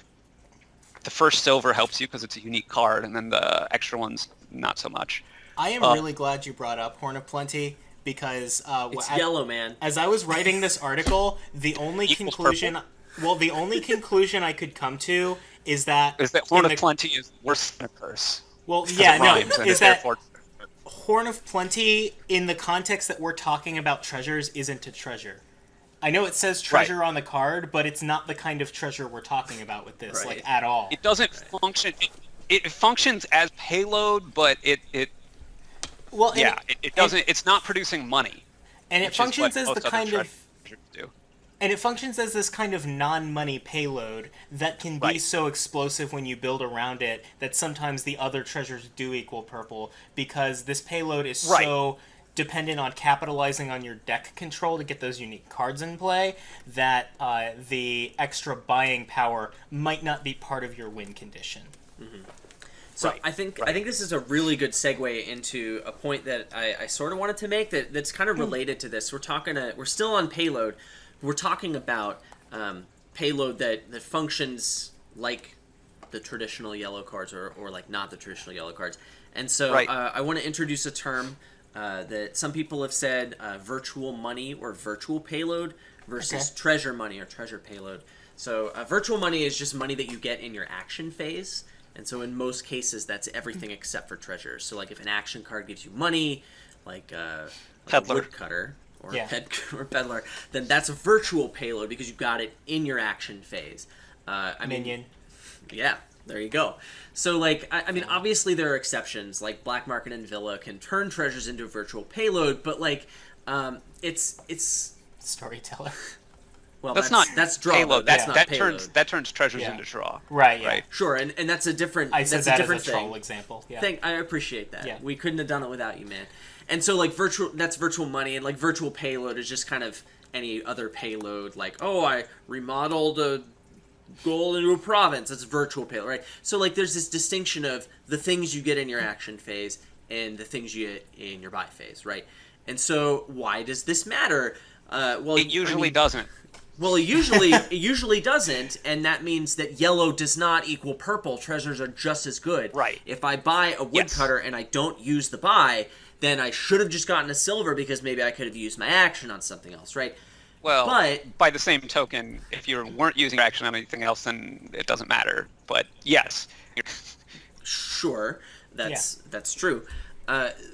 Speaker 1: the first silver helps you because it's a unique card, and then the extra ones not so much.
Speaker 2: I am really glad you brought up Horn of Plenty because
Speaker 3: It's yellow, man.
Speaker 2: as I was writing this article, the only conclusion I could come to is that
Speaker 1: Horn of Plenty is worse than a curse.
Speaker 2: Well, yeah, no,
Speaker 1: Rhymes, and
Speaker 2: is that
Speaker 1: therefore
Speaker 2: Horn of Plenty, in the context that we're talking about treasures, isn't a treasure. I know it says treasure on the card, but it's not the kind of treasure we're talking about with this,
Speaker 3: Right.
Speaker 2: like, at all.
Speaker 1: it doesn't function. It functions as payload, but it doesn't. It's not producing money.
Speaker 2: And it
Speaker 1: which is
Speaker 2: functions
Speaker 1: what
Speaker 2: as
Speaker 1: most
Speaker 2: the
Speaker 1: other
Speaker 2: kind of...
Speaker 1: treasures do.
Speaker 2: And it functions as this kind of non-money payload that can be
Speaker 1: Right.
Speaker 2: so explosive when you build around it that sometimes the other treasures do equal purple, because this payload is so dependent on capitalizing on your deck control to get those unique cards in play that the extra buying power might not be part of your win condition.
Speaker 3: So
Speaker 1: Right,
Speaker 3: I think
Speaker 1: right.
Speaker 3: this is a really good segue into a point that I sort of wanted to make that's kind of related to this. We're still on payload. We're talking about payload that functions like the traditional yellow cards or like not the traditional yellow cards. And so
Speaker 1: Right.
Speaker 3: I want to introduce a term that some people have said virtual money or virtual payload versus
Speaker 2: Okay.
Speaker 3: treasure money or treasure payload. So virtual money is just money that you get in your action phase. And so in most cases, that's everything except for treasures. So like if an action card gives you money, like a
Speaker 1: Peddler.
Speaker 3: woodcutter or,
Speaker 2: Yeah.
Speaker 3: or peddler, then that's a virtual payload because you got it in your action phase.
Speaker 2: Minion.
Speaker 3: Yeah, there you go. So, like, I mean, obviously there are exceptions. Like, Black Market and Villa can turn treasures into a virtual payload, but, like, it's
Speaker 2: Storyteller.
Speaker 3: well,
Speaker 1: That's
Speaker 3: draw.
Speaker 1: payload.
Speaker 3: That's
Speaker 2: Yeah.
Speaker 3: not
Speaker 1: that
Speaker 3: payload.
Speaker 1: turns treasures
Speaker 2: Yeah.
Speaker 1: into draw.
Speaker 2: Right, yeah.
Speaker 1: Right.
Speaker 3: Sure, and that's a different.
Speaker 2: I said
Speaker 3: that's
Speaker 2: that
Speaker 3: a different
Speaker 2: as a
Speaker 3: thing.
Speaker 2: troll example. Yeah.
Speaker 3: I appreciate that.
Speaker 2: Yeah.
Speaker 3: We couldn't have done it without you, man. And so, like, that's virtual money, and like virtual payload is just kind of any other payload. Like, oh, I remodeled a gold into a province. It's virtual payload, right? So, like, there's this distinction of the things you get in your action phase and the things you get in your buy phase, right? And so, why does this matter? Well,
Speaker 1: It usually doesn't.
Speaker 3: Well, it usually doesn't, and that means that yellow does not equal purple. Treasures are just as good.
Speaker 1: Right.
Speaker 3: If I buy a woodcutter and I don't use the buy, then I should have just gotten a silver because maybe I could have used my action on something else, right?
Speaker 1: Well,
Speaker 3: But-
Speaker 1: by the same token, if you weren't using your action on anything else, then it doesn't matter. But yes,
Speaker 3: Sure, that's true.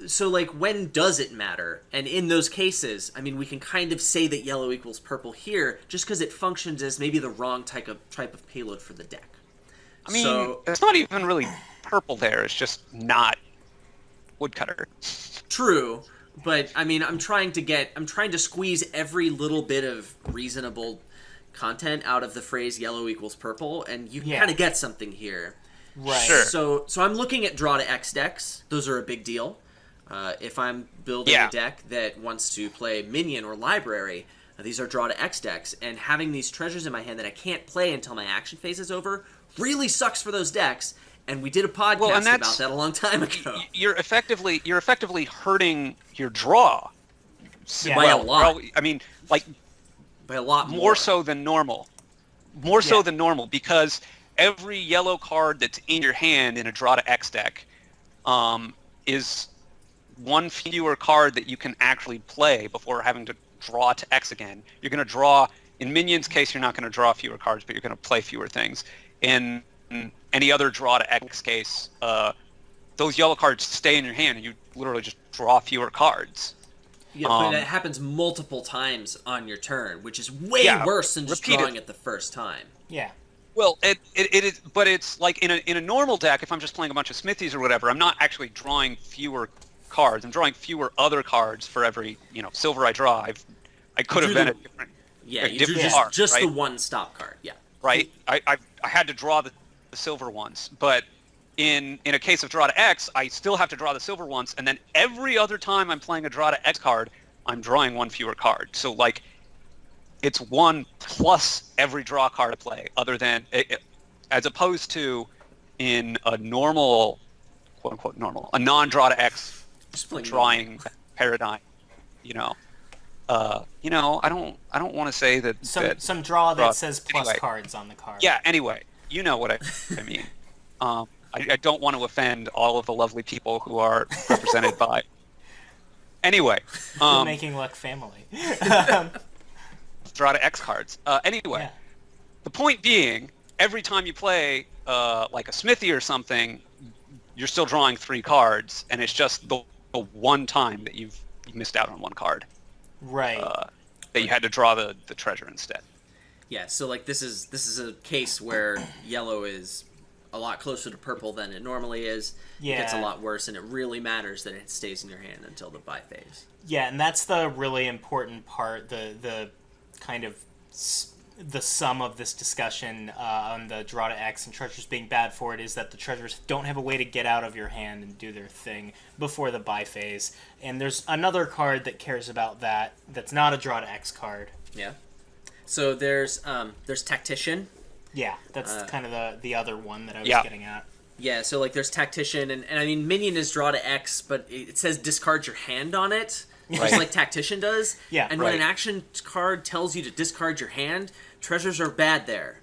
Speaker 3: So, like, when does it matter? And in those cases, I mean, we can kind of say that yellow equals purple here just because it functions as maybe the wrong type of payload for the deck.
Speaker 1: I mean,
Speaker 3: So-
Speaker 1: it's not even really purple there. It's just not woodcutter.
Speaker 3: True, but I mean, I'm trying to squeeze every little bit of reasonable content out of the phrase "yellow equals purple," and you can
Speaker 2: Yeah.
Speaker 3: kind of get something here.
Speaker 2: Right.
Speaker 1: Sure.
Speaker 3: So I'm looking at draw to X decks. Those are a big deal. If I'm building
Speaker 1: Yeah.
Speaker 3: a deck that wants to play minion or library, these are draw to X decks, and having these treasures in my hand that I can't play until my action phase is over really sucks for those decks. And we did a podcast
Speaker 1: and that's-
Speaker 3: about that a long time ago.
Speaker 1: You're effectively hurting your draw.
Speaker 2: Yeah.
Speaker 3: By a lot.
Speaker 1: I mean, like
Speaker 3: By a lot
Speaker 1: more so than normal. More so
Speaker 2: Yeah.
Speaker 1: than normal because every yellow card that's in your hand in a draw to X deck is one fewer card that you can actually play before having to draw to X again. You're going to draw, in Minion's case, you're not going to draw fewer cards, but you're going to play fewer things. In any other draw to X case, those yellow cards stay in your hand and you literally just draw fewer cards.
Speaker 3: Yeah, but it happens multiple times on your turn, which is way
Speaker 1: Yeah,
Speaker 3: worse than just
Speaker 1: repeated.
Speaker 3: drawing it the first time.
Speaker 2: Yeah.
Speaker 1: Well, it is, but it's like in a normal deck, if I'm just playing a bunch of smithies or whatever, I'm not actually drawing fewer cards. I'm drawing fewer other cards for every silver I draw. I could have
Speaker 3: drew
Speaker 1: been
Speaker 3: the-
Speaker 1: a different
Speaker 3: Yeah, you
Speaker 1: different
Speaker 3: drew
Speaker 1: card,
Speaker 3: just
Speaker 1: right?
Speaker 3: the one stop card. Yeah.
Speaker 1: right? I had to draw the silver ones, but in a case of draw to X, I still have to draw the silver ones, and then every other time I'm playing a draw to X card, I'm drawing one fewer card. So like, it's one plus every draw card I play, other than as opposed to in a normal quote unquote normal, a non-draw to X
Speaker 3: Just playing
Speaker 1: drawing paradigm. I don't want to say that
Speaker 2: Some draw that says plus
Speaker 1: anyway.
Speaker 2: cards on the card.
Speaker 1: Yeah. Anyway, you know what I mean. I don't want to offend all of the lovely people who are represented by. Anyway,
Speaker 2: The Making Luck family.
Speaker 1: draw to X cards. Anyway,
Speaker 2: Yeah.
Speaker 1: the point being, every time you play like a Smithy or something, you're still drawing 3 cards, and it's just the one time that you've missed out on 1 card.
Speaker 2: Right.
Speaker 1: That you had to draw the treasure instead.
Speaker 3: Yeah, so like this is a case where yellow is a lot closer to purple than it normally is.
Speaker 2: Yeah.
Speaker 3: It gets a lot worse, and it really matters that it stays in your hand until the buy phase.
Speaker 2: Yeah, and that's the really important part, the kind of the sum of this discussion on the draw to X and treasures being bad for it is that the treasures don't have a way to get out of your hand and do their thing before the buy phase. And there's another card that cares about that that's not a draw to X card.
Speaker 3: Yeah. So there's Tactician.
Speaker 2: Yeah, that's kind of the other one that I was
Speaker 1: Yeah.
Speaker 2: getting at.
Speaker 3: Yeah, so like there's Tactician, and I mean Minion is draw to X, but it says discard your hand on it, just
Speaker 1: Right.
Speaker 3: like Tactician does.
Speaker 2: Yeah.
Speaker 3: And when
Speaker 1: Right.
Speaker 3: an action card tells you to discard your hand, treasures are bad there.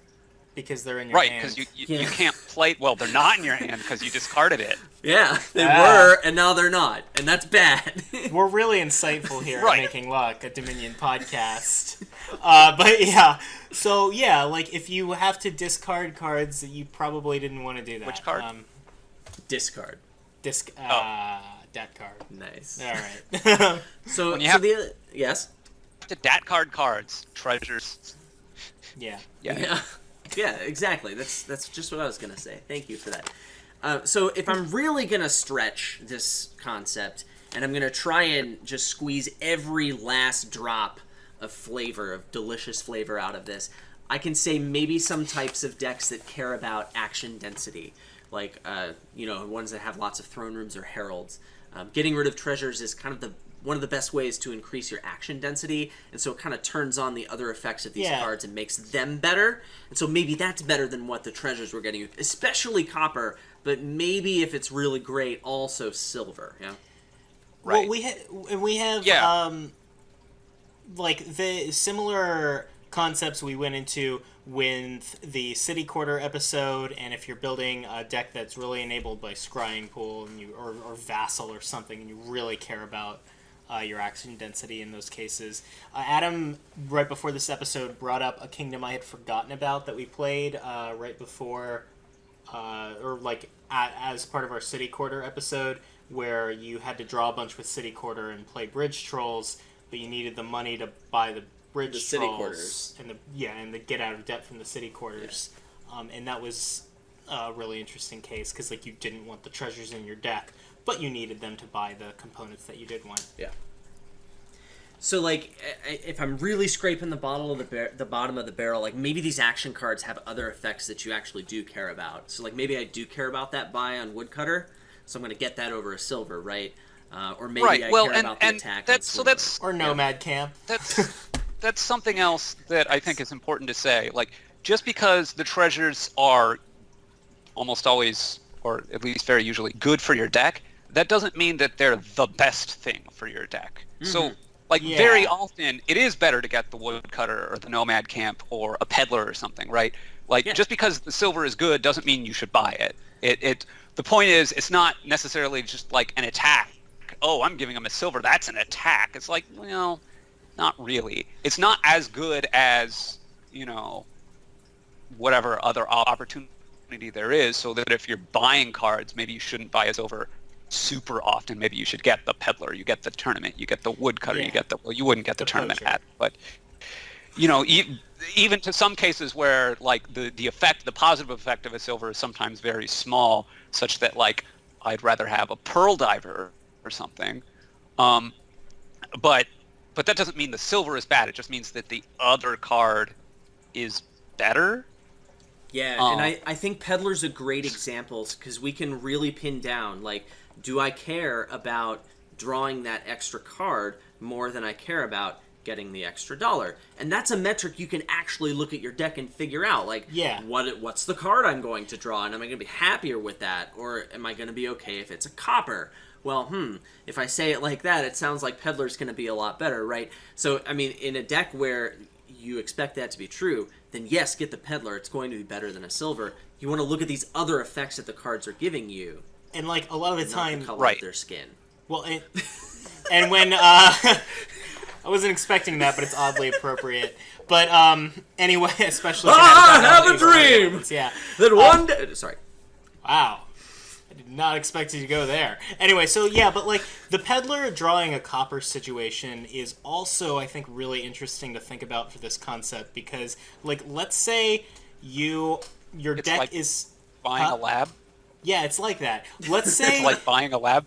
Speaker 2: Because they're in your
Speaker 1: Right,
Speaker 2: hand.
Speaker 1: because you
Speaker 3: Yeah.
Speaker 1: can't play. Well, they're not in your hand because you discarded it.
Speaker 3: Yeah, they
Speaker 2: Ah.
Speaker 3: were, and now they're not, and that's bad.
Speaker 2: We're really insightful here
Speaker 1: Right.
Speaker 2: at Making Luck, a Dominion podcast. But yeah, so yeah, like if you have to discard cards, you probably didn't want to do that.
Speaker 1: Which card?
Speaker 3: Discard.
Speaker 2: Dat card.
Speaker 3: Nice.
Speaker 2: All right.
Speaker 3: So,
Speaker 1: When you
Speaker 3: so
Speaker 1: have-
Speaker 3: the yes.
Speaker 1: The dat card cards, treasures.
Speaker 2: Yeah.
Speaker 3: Yeah, yeah, exactly. That's just what I was gonna say. Thank you for that. So if I'm really gonna stretch this concept, and I'm gonna try and just squeeze every last drop of flavor, of delicious flavor out of this, I can say maybe some types of decks that care about action density, like ones that have lots of throne rooms or heralds. Getting rid of treasures is kind of one of the best ways to increase your action density, and so it kind of turns on the other effects of these
Speaker 2: Yeah.
Speaker 3: cards and makes them better. And so maybe that's better than what the treasures were getting, especially copper, but maybe if it's really great, also silver. Yeah.
Speaker 1: Right.
Speaker 2: Well, we have
Speaker 1: Yeah.
Speaker 2: like the similar concepts we went into with the City Quarter episode, and if you're building a deck that's really enabled by Scrying Pool and or Vassal or something, and you really care about your action density in those cases. Adam, right before this episode, brought up a kingdom I had forgotten about that we played right before, as part of our City Quarter episode, where you had to draw a bunch with City Quarter and play Bridge Trolls, but you needed the money to buy the Bridge
Speaker 3: The City
Speaker 2: Trolls
Speaker 3: Quarters.
Speaker 2: and the get out of debt from the City Quarters. And that was a really interesting case because you didn't want the treasures in your deck, but you needed them to buy the components that you did want.
Speaker 3: Yeah. So, if I'm really scraping the bottom of the barrel, maybe these action cards have other effects that you actually do care about. So, maybe I do care about that buy on Woodcutter, so I'm going to get that over a silver, right? Or maybe
Speaker 1: Right.
Speaker 3: I
Speaker 1: Well,
Speaker 3: care about the attack.
Speaker 2: Or Nomad Camp.
Speaker 1: That's something else that I think is important to say. Just because the treasures are almost always, or at least very usually, good for your deck, that doesn't mean that they're the best thing for your deck. So, very often, it is better to get the Woodcutter or the Nomad Camp or a Peddler or something, right? Just because the silver is good doesn't mean you should buy it. The point is, it's not necessarily just an attack. Oh, I'm giving them a silver. That's an attack. It's not really. It's not as good as, whatever other opportunity there is, so that if you're buying cards, maybe you shouldn't buy a silver super often. Maybe you should get the Peddler, you get the Tournament, you get the Woodcutter, you get you wouldn't get the Tournament
Speaker 2: Poacher.
Speaker 1: hat, but, even to some cases where, the positive effect of a silver is sometimes very small, such that, I'd rather have a Pearl Diver or something, but that doesn't mean the silver is bad. It just means that the other card is better.
Speaker 3: Yeah, and I think Peddler's a great example because we can really pin down, do I care about drawing that extra card more than I care about getting the extra dollar. And that's a metric you can actually look at your deck and figure out. Like, what's the card I'm going to draw, and am I going to be happier with that, or am I going to be okay if it's a copper? Well, if I say it like that, it sounds like Peddler's going to be a lot better, right? So, I mean, in a deck where you expect that to be true, then yes, get the Peddler. It's going to be better than a silver. You want to look at these other effects that the cards are giving you.
Speaker 2: And, like, a lot of the time...
Speaker 3: the color of their skin.
Speaker 2: Well, and when... I wasn't expecting that, but it's oddly appropriate. But, anyway, especially...
Speaker 3: I have a dream!
Speaker 2: Yeah.
Speaker 3: That one day... Sorry.
Speaker 2: Wow. I did not expect you to go there. Anyway, so yeah, but like the Peddler drawing a copper situation is also, I think, really interesting to think about for this concept because, like, let's say your deck
Speaker 1: like
Speaker 2: is
Speaker 1: buying a lab.
Speaker 2: Yeah, it's like that. Let's say
Speaker 1: it's like buying a lab.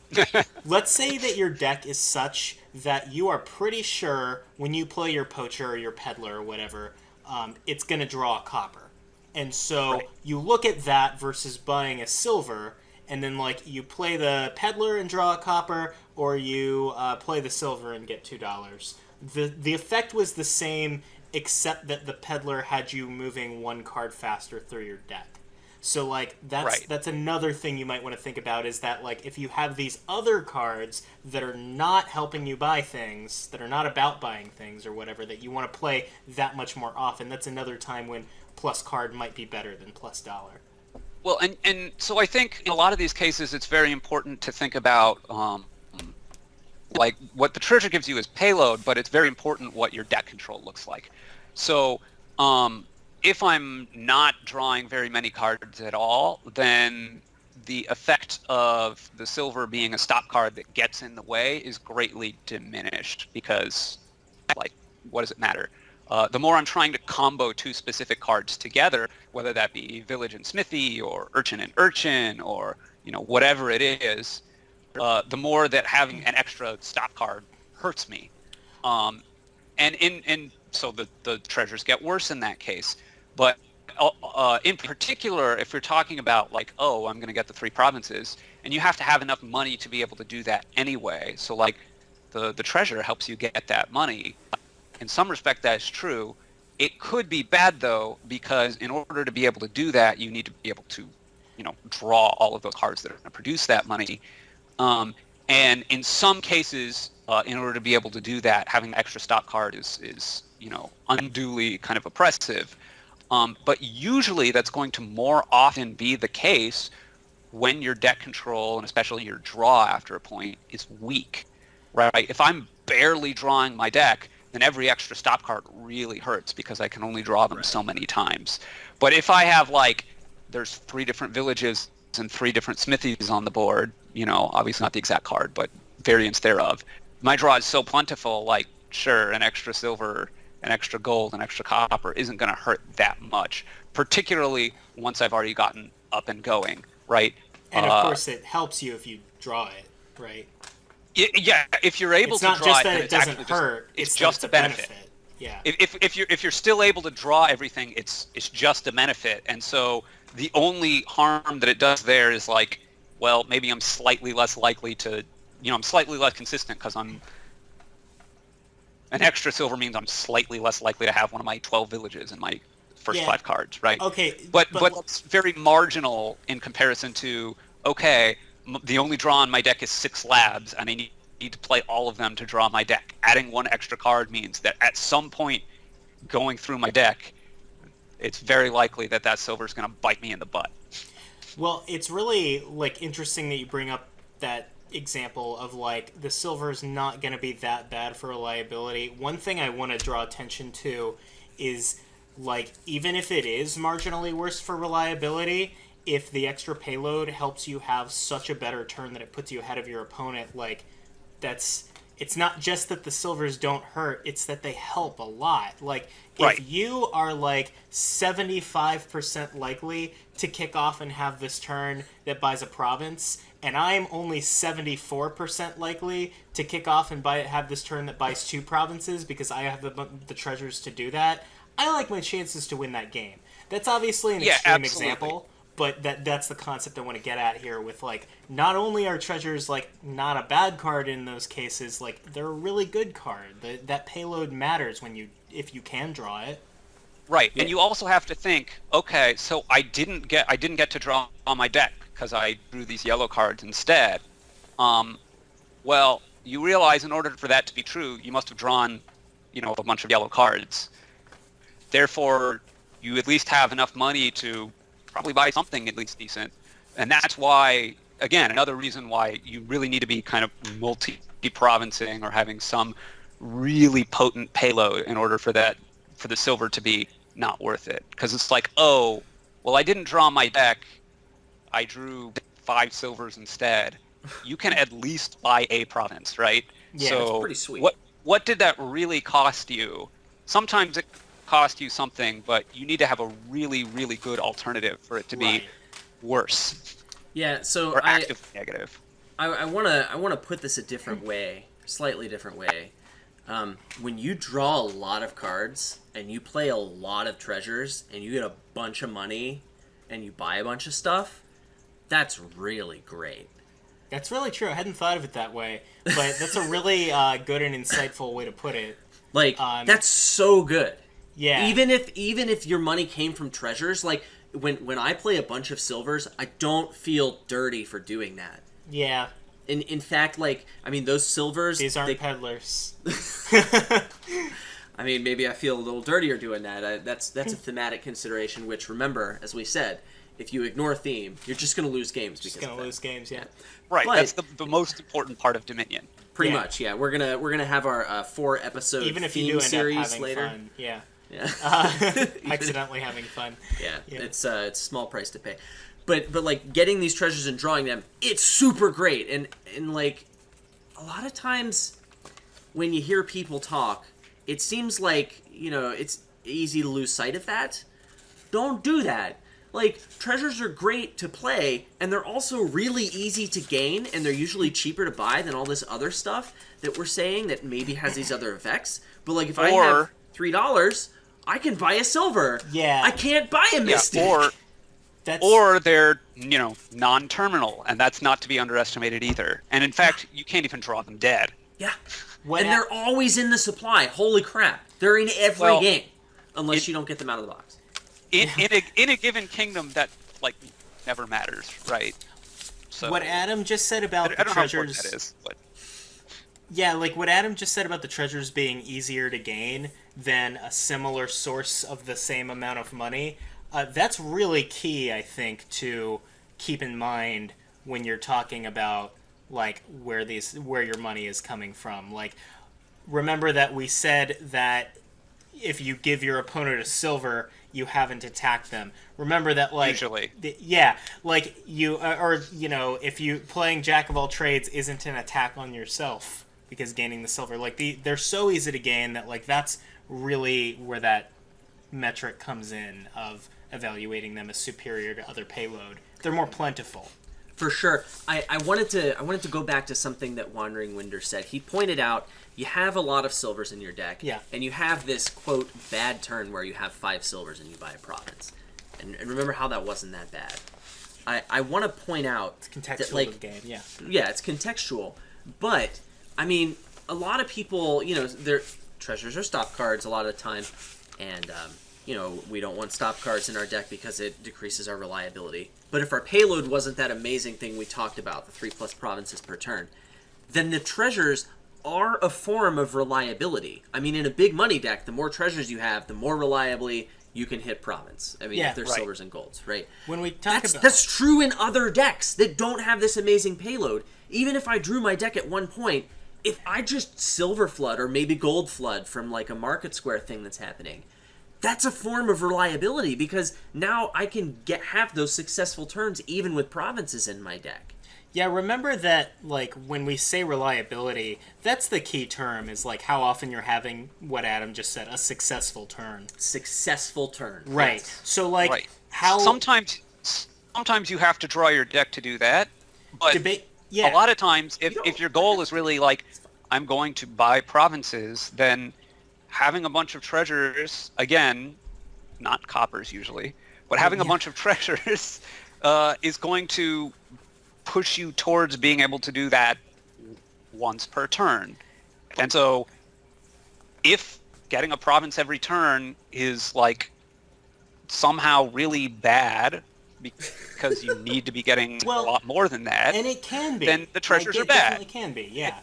Speaker 2: Let's say that your deck is such that you are pretty sure when you play your Poacher or your Peddler or whatever, it's going to draw a copper. And so you look at that versus buying a silver, and then like you play the Peddler and draw a copper, or you play the silver and get $2. The effect was the same, except that the Peddler had you moving one card faster through your deck. So, like, that's another thing you might want to think about is that, like, if you have these other cards that are not helping you buy things, that are not about buying things or whatever, that you want to play that much more often, that's another time when plus card might be better than plus dollar.
Speaker 1: Well, and so I think in a lot of these cases it's very important to think about, like, what the treasure gives you is payload, but it's very important what your deck control looks like. So, if I'm not drawing very many cards at all, then the effect of the silver being a stop card that gets in the way is greatly diminished because, like, what does it matter? The more I'm trying to combo two specific cards together, whether that be Village and Smithy or Urchin and Urchin or, you know, whatever it is, the more that having an extra stop card hurts me. And so the treasures get worse in that case. But in particular, if you're talking about, like, oh, I'm going to get the 3 provinces, and you have to have enough money to be able to do that anyway. So, like, the treasure helps you get that money. In some respect, that is true. It could be bad, though, because in order to be able to do that, you need to be able to, you know, draw all of those cards that are going to produce that money. And in some cases, in order to be able to do that, having an extra stop card is you know, unduly kind of oppressive. But usually that's going to more often be the case when your deck control, and especially your draw after a point, is weak, right? If I'm barely drawing my deck, then every extra stop card really hurts because I can only draw them so many times. But if I have, like, there's 3 different villages and 3 different smithies on the board, you know, obviously not the exact card, but variants thereof, my draw is so plentiful, like, sure, an extra silver, an extra gold, an extra copper isn't going to hurt that much, particularly once I've already gotten up and going, right?
Speaker 2: And of course, it helps you if you draw it, right?
Speaker 1: Yeah, if you're able to draw it,
Speaker 2: it's not just that it doesn't hurt;
Speaker 1: it's just a benefit.
Speaker 2: Yeah.
Speaker 1: If you're still able to draw everything, it's just a benefit, and so the only harm that it does there is, like, well, maybe I'm slightly less likely to, you know, I'm slightly less consistent because I'm. An extra silver means I'm slightly less likely to have one of my 12 villages in my first 5 cards, right?
Speaker 2: Okay.
Speaker 1: But it's very marginal in comparison to, okay, the only draw on my deck is 6 labs, and I need to play all of them to draw my deck. Adding 1 extra card means that at some point going through my deck, it's very likely that silver is going to bite me in the butt.
Speaker 2: Well, it's really, like, interesting that you bring up that example of, like, the silver is not going to be that bad for reliability. One thing I want to draw attention to is, like, even if it is marginally worse for reliability, if the extra payload helps you have such a better turn that it puts you ahead of your opponent, like, it's not just that the silvers don't hurt, it's that they help a lot. Like, if you are, like, 75% likely to kick off and have this turn that buys a province, and I'm only 74% likely to kick off and have this turn that buys 2 provinces because I have the treasures to do that, I like my chances to win that game. That's obviously an extreme example, but that's the concept I want to get at here with, like, not only are treasures, like, not a bad card in those cases, like, they're a really good card. That payload matters if you can draw it.
Speaker 1: Right, and you also have to think, okay, so I didn't get to draw on my deck because I drew these yellow cards instead. Well, you realize in order for that to be true, you must have drawn, a bunch of yellow cards. Therefore, you at least have enough money to probably buy something at least decent. And that's why, again, another reason why you really need to be kind of multi-provincing or having some really potent payload in order for the silver to be not worth it. Because it's like, oh, well, I didn't draw my deck. I drew 5 silvers instead. You can at least buy a province, right?
Speaker 2: Yeah,
Speaker 1: so
Speaker 3: that's pretty sweet.
Speaker 1: What did that really cost you? Sometimes it cost you something, but you need to have a really, really good alternative for it to be worse.
Speaker 3: Yeah, so
Speaker 1: or actively negative.
Speaker 3: I wanna put this a different way, slightly different way. When you draw a lot of cards and you play a lot of treasures and you get a bunch of money and you buy a bunch of stuff, that's really great.
Speaker 2: That's really true. I hadn't thought of it that way, but that's a really good and insightful way to put it.
Speaker 3: Like, that's so good.
Speaker 2: Yeah.
Speaker 3: Even if your money came from treasures, like when I play a bunch of silvers, I don't feel dirty for doing that.
Speaker 2: Yeah.
Speaker 3: In fact, like, I mean, those silvers...
Speaker 2: These aren't peddlers.
Speaker 3: I mean, maybe I feel a little dirtier doing that. That's a thematic consideration, which, remember, as we said, if you ignore theme, you're just going to lose games.
Speaker 2: Just going to lose games, yeah.
Speaker 1: Right,
Speaker 3: But,
Speaker 1: that's the most important part of Dominion.
Speaker 3: Pretty much, yeah. We're gonna have our 4-episode
Speaker 2: even if
Speaker 3: theme
Speaker 2: you do end
Speaker 3: series
Speaker 2: up having
Speaker 3: later.
Speaker 2: Fun, yeah.
Speaker 3: Yeah.
Speaker 2: Accidentally having fun.
Speaker 3: Yeah,
Speaker 2: Yeah.
Speaker 3: it's a small price to pay. But like getting these treasures and drawing them, it's super great. And like a lot of times when you hear people talk, it seems like, it's easy to lose sight of that. Don't do that. Like, treasures are great to play, and they're also really easy to gain, and they're usually cheaper to buy than all this other stuff that we're saying that maybe has these other effects. But, like, if I have $3, I can buy a silver.
Speaker 2: Yeah.
Speaker 3: I can't buy a mystic.
Speaker 1: Or they're, non-terminal, and that's not to be underestimated either. And, in fact, you can't even draw them dead.
Speaker 3: Yeah. They're always in the supply. Holy crap. They're in every game, unless you don't get them out of the box.
Speaker 1: In a given kingdom, that never matters, right? So
Speaker 2: what Adam just said about the treasures.
Speaker 1: I don't know how important that is, but
Speaker 2: yeah, like what Adam just said about the treasures being easier to gain than a similar source of the same amount of money. That's really key, I think, to keep in mind when you're talking about like where your money is coming from. Like, remember that we said that if you give your opponent a silver, you haven't attacked them. Remember that, like,
Speaker 1: usually,
Speaker 2: like you, if you playing Jack of all trades isn't an attack on yourself because gaining the silver, like they're so easy to gain that, like, that's really where that metric comes in of evaluating them as superior to other payload. They're more plentiful.
Speaker 3: For sure. I wanted to go back to something that Wandering Winder said. He pointed out you have a lot of silvers in your deck, and you have this, quote, bad turn where you have 5 silvers and you buy a province. And remember how that wasn't that bad. I want to point out...
Speaker 2: It's contextual
Speaker 3: that, like,
Speaker 2: to the game, yeah.
Speaker 3: Yeah, it's contextual. But, I mean, a lot of people, their treasures are stop cards a lot of the time, and, we don't want stop cards in our deck because it decreases our reliability. But if our payload wasn't that amazing thing we talked about, the 3+ provinces per turn, then the treasures are a form of reliability. I mean, in a big money deck, the more treasures you have, the more reliably you can hit province. I mean, if there's silvers and golds, right?
Speaker 2: When we talk
Speaker 3: that's true in other decks that don't have this amazing payload. Even if I drew my deck at one point, if I just silver flood or maybe gold flood from like a market square thing that's happening, that's a form of reliability because now I can have those successful turns even with provinces in my deck.
Speaker 2: Yeah, remember that, like, when we say reliability, that's the key term, is, like, how often you're having, what Adam just said, a successful turn.
Speaker 3: Successful turn.
Speaker 2: Right.
Speaker 3: Yes.
Speaker 2: So, like,
Speaker 1: right.
Speaker 2: how...
Speaker 1: Sometimes you have to draw your deck to do that, but a lot of times, if your goal is really, like, I'm going to buy provinces, then having a bunch of treasures, again, not coppers usually, But having a bunch of treasures is going to push you towards being able to do that once per turn. And so if getting a province every turn is like somehow really bad because you need to be getting a lot more than that,
Speaker 2: and it can be,
Speaker 1: then the treasures are bad.
Speaker 2: It definitely can be, yeah.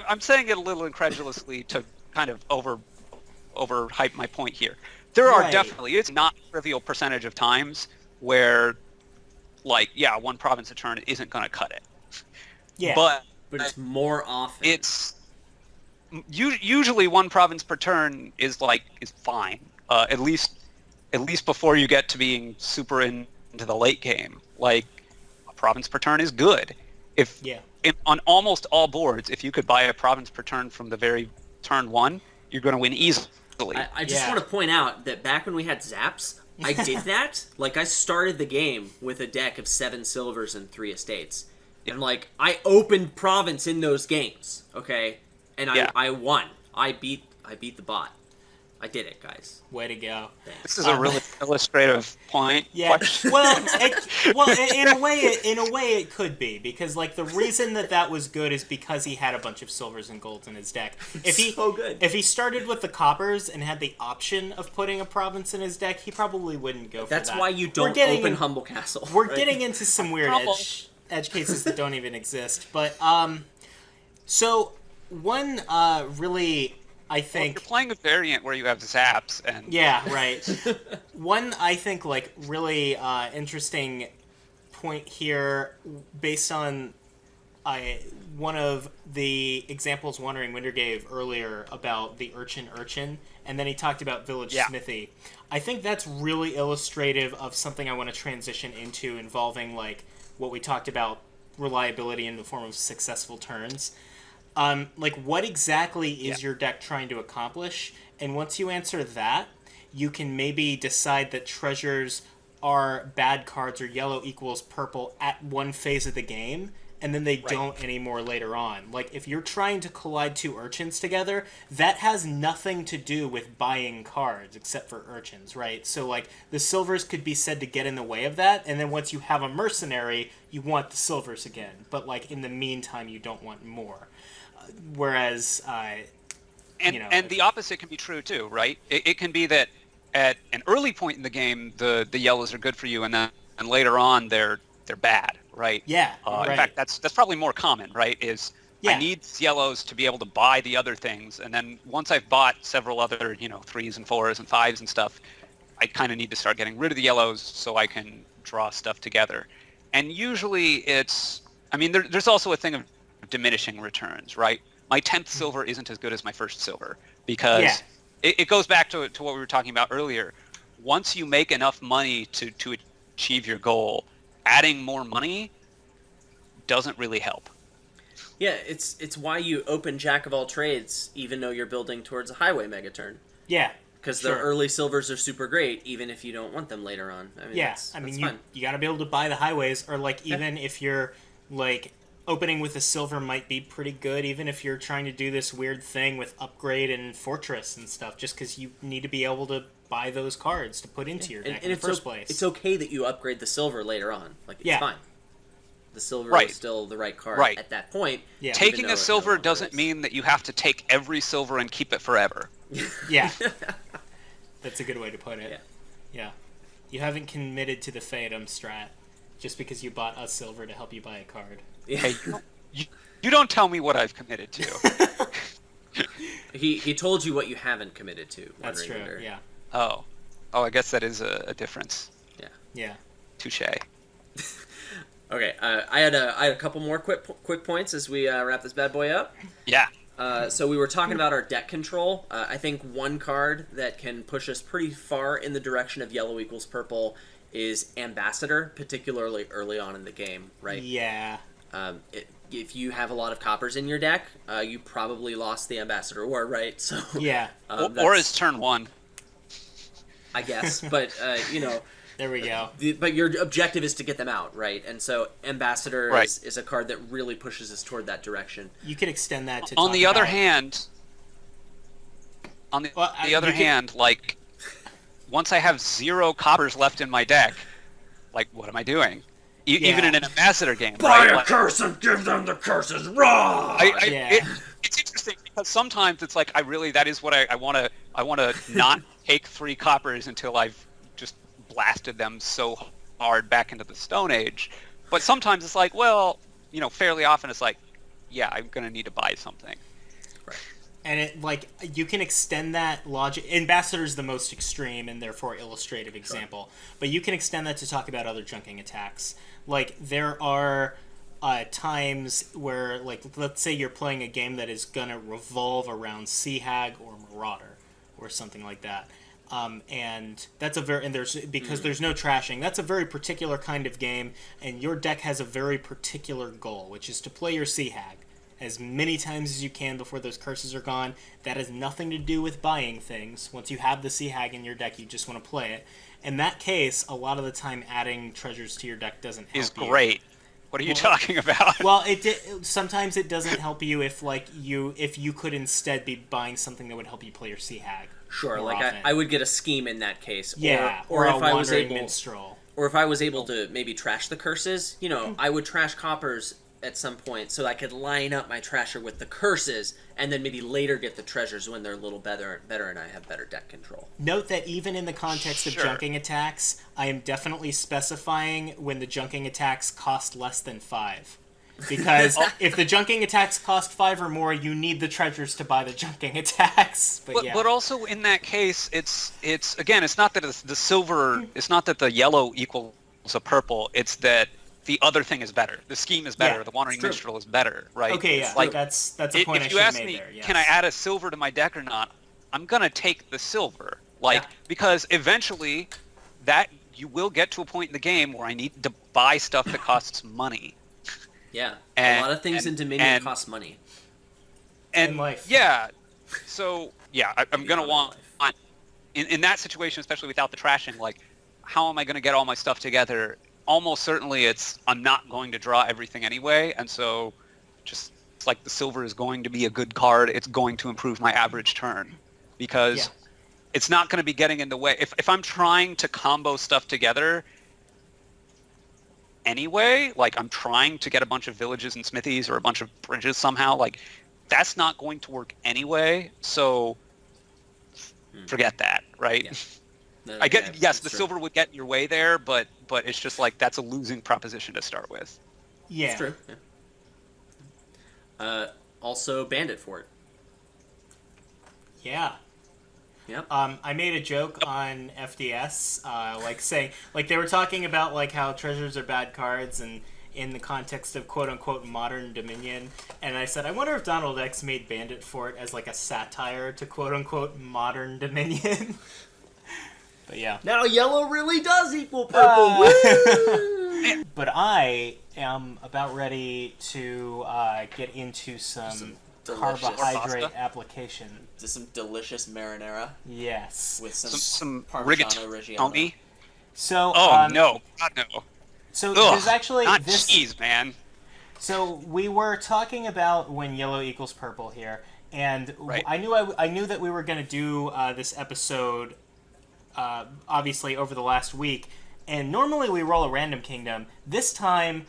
Speaker 1: I'm saying it a little incredulously to kind of overhype my point here. There are definitely, it's not a trivial percentage of times where, like, one province a turn isn't going to cut it.
Speaker 2: Yeah.
Speaker 3: But it's more often.
Speaker 1: It's usually one province per turn is fine. At least before you get to being super into the late game. Like, a province per turn is good. On almost all boards, if you could buy a province per turn from the very turn one, you're going to win easily.
Speaker 3: I just want to point out that back when we had zaps, I did that. Like, I started the game with a deck of 7 silvers and 3 estates. And, like, I opened province in those games, okay? And I won. I beat the bot. I did it, guys.
Speaker 2: Way to go.
Speaker 3: Thanks.
Speaker 1: This is a really illustrative point.
Speaker 2: Yeah. Well, in a way it could be, because like the reason that was good is because he had a bunch of silvers and golds in his deck. If he started with the coppers and had the option of putting a province in his deck, he probably wouldn't go for that.
Speaker 3: That's why you don't open Humble Castle.
Speaker 2: We're getting into some weird edge cases that don't even exist. But so one really, I think,
Speaker 1: you're playing a variant where you have zaps and
Speaker 2: One, I think, like really interesting point here, based on one of the examples Wandering Winder gave earlier about the urchin, and then he talked about village smithy. I think that's really illustrative of something I want to transition into, involving like what we talked about, reliability in the form of successful turns. Like, what exactly is your deck trying to accomplish? And once you answer that, you can maybe decide that treasures are bad cards or yellow equals purple at one phase of the game, and then they don't anymore later on. Like, if you're trying to collide 2 urchins together, that has nothing to do with buying cards except for urchins, right? So, like, the silvers could be said to get in the way of that, and then once you have a mercenary, you want the silvers again. But, like, in the meantime, you don't want more. Whereas,
Speaker 1: and the opposite can be true too, right? It can be that at an early point in the game, the yellows are good for you, and then later on they're bad, right?
Speaker 2: Yeah.
Speaker 1: In fact, that's probably more common, right? I need yellows to be able to buy the other things, and then once I've bought several other 3s and 4s and 5s and stuff, I kind of need to start getting rid of the yellows so I can draw stuff together. And usually there's also a thing of diminishing returns, right? My 10th silver isn't as good as my first silver, because it goes back to what we were talking about earlier. Once you make enough money to achieve your goal, adding more money doesn't really help.
Speaker 3: Yeah, it's why you open Jack of all trades, even though you're building towards a highway megaturn.
Speaker 2: Yeah.
Speaker 3: Because the early silvers are super great, even if you don't want them later on. I mean, that's fun.
Speaker 2: You got to be able to buy the highways, or like even if you're like opening with a silver might be pretty good, even if you're trying to do this weird thing with upgrade and fortress and stuff, just because you need to be able to buy those cards to put into your deck in the first place.
Speaker 3: It's okay that you upgrade the silver later on. Like, it's fine. The silver is still the right card at that point.
Speaker 1: Yeah. Taking a silver doesn't mean that you have to take every silver and keep it forever.
Speaker 2: Yeah. That's a good way to put it. Yeah. You haven't committed to the Phantom strat just because you bought a silver to help you buy a card.
Speaker 1: Hey, you don't tell me what I've committed to.
Speaker 3: He told you what you haven't committed to.
Speaker 2: That's true, yeah.
Speaker 1: Oh, I guess that is a difference.
Speaker 2: Yeah.
Speaker 1: Touche.
Speaker 3: Okay, I had a couple more quick points as we wrap this bad boy up.
Speaker 1: Yeah.
Speaker 3: So we were talking about our deck control. I think one card that can push us pretty far in the direction of yellow equals purple is Ambassador, particularly early on in the game, right?
Speaker 2: Yeah.
Speaker 3: If you have a lot of coppers in your deck, you probably lost the Ambassador War, right? So
Speaker 2: yeah.
Speaker 1: Or it's turn 1.
Speaker 3: I guess, but
Speaker 2: there we go.
Speaker 3: But your objective is to get them out, right? And so Ambassador is a card that really pushes us toward that direction.
Speaker 2: You could extend that to.
Speaker 1: On the other hand, like, once I have 0 coppers left in my deck, like, what am I doing? Even in an ambassador game,
Speaker 3: Buy
Speaker 1: right?
Speaker 3: a curse and give them the curses raw.
Speaker 1: It's interesting because sometimes it's like that is what I want to. I want to not take 3 coppers until I've just blasted them so hard back into the Stone Age. But sometimes it's like, well, fairly often it's like, yeah, I'm gonna need to buy something.
Speaker 3: Right.
Speaker 2: And you can extend that logic. Ambassador is the most extreme and therefore illustrative example, but you can extend that to talk about other junking attacks. Like, there are times where, like, let's say you're playing a game that is gonna revolve around Sea Hag or Marauder or something like that. And that's there's no trashing. That's a very particular kind of game, and your deck has a very particular goal, which is to play your Sea Hag as many times as you can before those curses are gone. That has nothing to do with buying things. Once you have the Sea Hag in your deck, you just want to play it. In that case, a lot of the time adding treasures to your deck doesn't help you.
Speaker 1: Is great. What are you talking about?
Speaker 2: Well, sometimes it doesn't help you if you could instead be buying something that would help you play your Sea Hag.
Speaker 3: Sure, like I would get a scheme in that case.
Speaker 2: Yeah,
Speaker 3: or
Speaker 2: a
Speaker 3: if I was able,
Speaker 2: minstrel.
Speaker 3: or if I was able to maybe trash the curses, I would trash coppers at some point so I could line up my trasher with the curses, and then maybe later get the treasures when they're a little better and I have better deck control.
Speaker 2: Note that even in the context of junking attacks, I am definitely specifying when the junking attacks cost less than 5. Because if the junking attacks cost 5 or more, you need the treasures to buy the junking attacks.
Speaker 1: But also in that case, it's again, it's not that the silver, it's not that the yellow equals a purple. It's that the other thing is better. The scheme is better. The Wandering Minstrel is better, right?
Speaker 2: Okay, yeah. Like, that's a point I should have made there. If you ask me,
Speaker 1: can I add a silver to my deck or not? I'm gonna take the silver, because eventually, that you will get to a point in the game where I need to buy stuff that costs money.
Speaker 3: Yeah, a lot of things in Dominion cost money.
Speaker 1: And
Speaker 2: life.
Speaker 1: Yeah, so I'm gonna want in that situation, especially without the trashing. Like, how am I gonna get all my stuff together? Almost certainly, I'm not going to draw everything anyway, and so it's like the silver is going to be a good card. It's going to improve my average turn because it's not going to be getting in the way. If I'm trying to combo stuff together anyway, like I'm trying to get a bunch of villages and smithies or a bunch of bridges somehow, like that's not going to work anyway. So forget that, right? Yeah. I get yes, the silver would get your way there, but it's just like that's a losing proposition to start with.
Speaker 2: Yeah,
Speaker 3: it's true. Yeah. Also, Bandit Fort.
Speaker 2: Yeah.
Speaker 3: Yep.
Speaker 2: I made a joke on FDS, like they were talking about like how treasures are bad cards and in the context of quote unquote modern Dominion, and I said I wonder if Donald X made Bandit Fort as like a satire to quote unquote modern Dominion. But yeah.
Speaker 3: Now yellow really does equal purple. Woo!
Speaker 2: But I am about ready to get into some carbohydrate application.
Speaker 3: Just some delicious marinara.
Speaker 2: Yes.
Speaker 3: With
Speaker 1: some
Speaker 3: Parmigiano Reggiano.
Speaker 2: So.
Speaker 1: No, God no.
Speaker 2: So there's actually
Speaker 1: not cheese, man.
Speaker 2: So we were talking about when yellow equals purple here, and I knew that we were going to do this episode. Obviously over the last week, and normally we roll a random kingdom. This time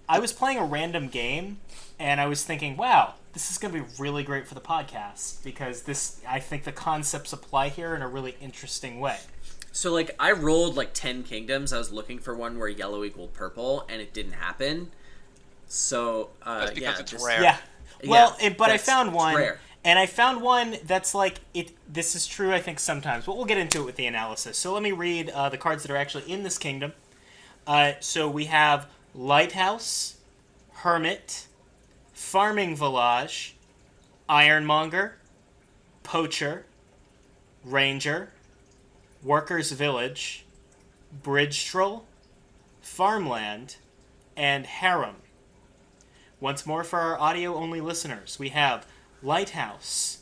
Speaker 2: I was playing a random game and I was thinking, wow, this is going to be really great for the podcast because I think the concepts apply here in a really interesting way.
Speaker 3: So like I rolled like 10 kingdoms. I was looking for one where yellow equaled purple and it didn't happen. So
Speaker 1: that's because it's rare.
Speaker 2: Yeah. Well, but I found one.
Speaker 3: Rare.
Speaker 2: And I found one that's like, this is true, I think, sometimes, but we'll get into it with the analysis. So let me read the cards that are actually in this kingdom. So we have Lighthouse, Hermit, Farming Village, Ironmonger, Poacher, Ranger, Workers' Village, Bridge Troll, Farmland, and Harem. Once more for our audio-only listeners, we have Lighthouse,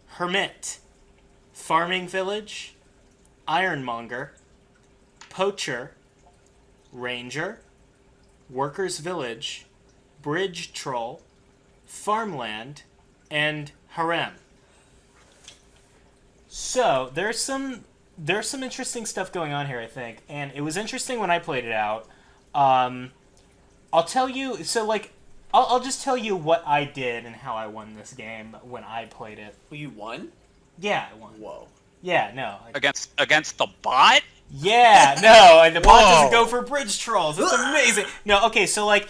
Speaker 2: Hermit, Farming Village, Ironmonger, Poacher, Ranger, Workers' Village, Bridge Troll, Farmland, and Harem. So, there's some there's some interesting stuff going on here, I think, and it was interesting when I played it out. Um, I'll tell you. So, like, I'll just tell you what I did and how I won this game when I played it.
Speaker 3: Well, you won?
Speaker 2: Yeah, I won.
Speaker 3: Whoa.
Speaker 2: Yeah, no.
Speaker 1: Against the bot?
Speaker 2: Yeah, no. The bot doesn't
Speaker 1: Whoa.
Speaker 2: go for bridge trolls. It's amazing. No, okay, so, like,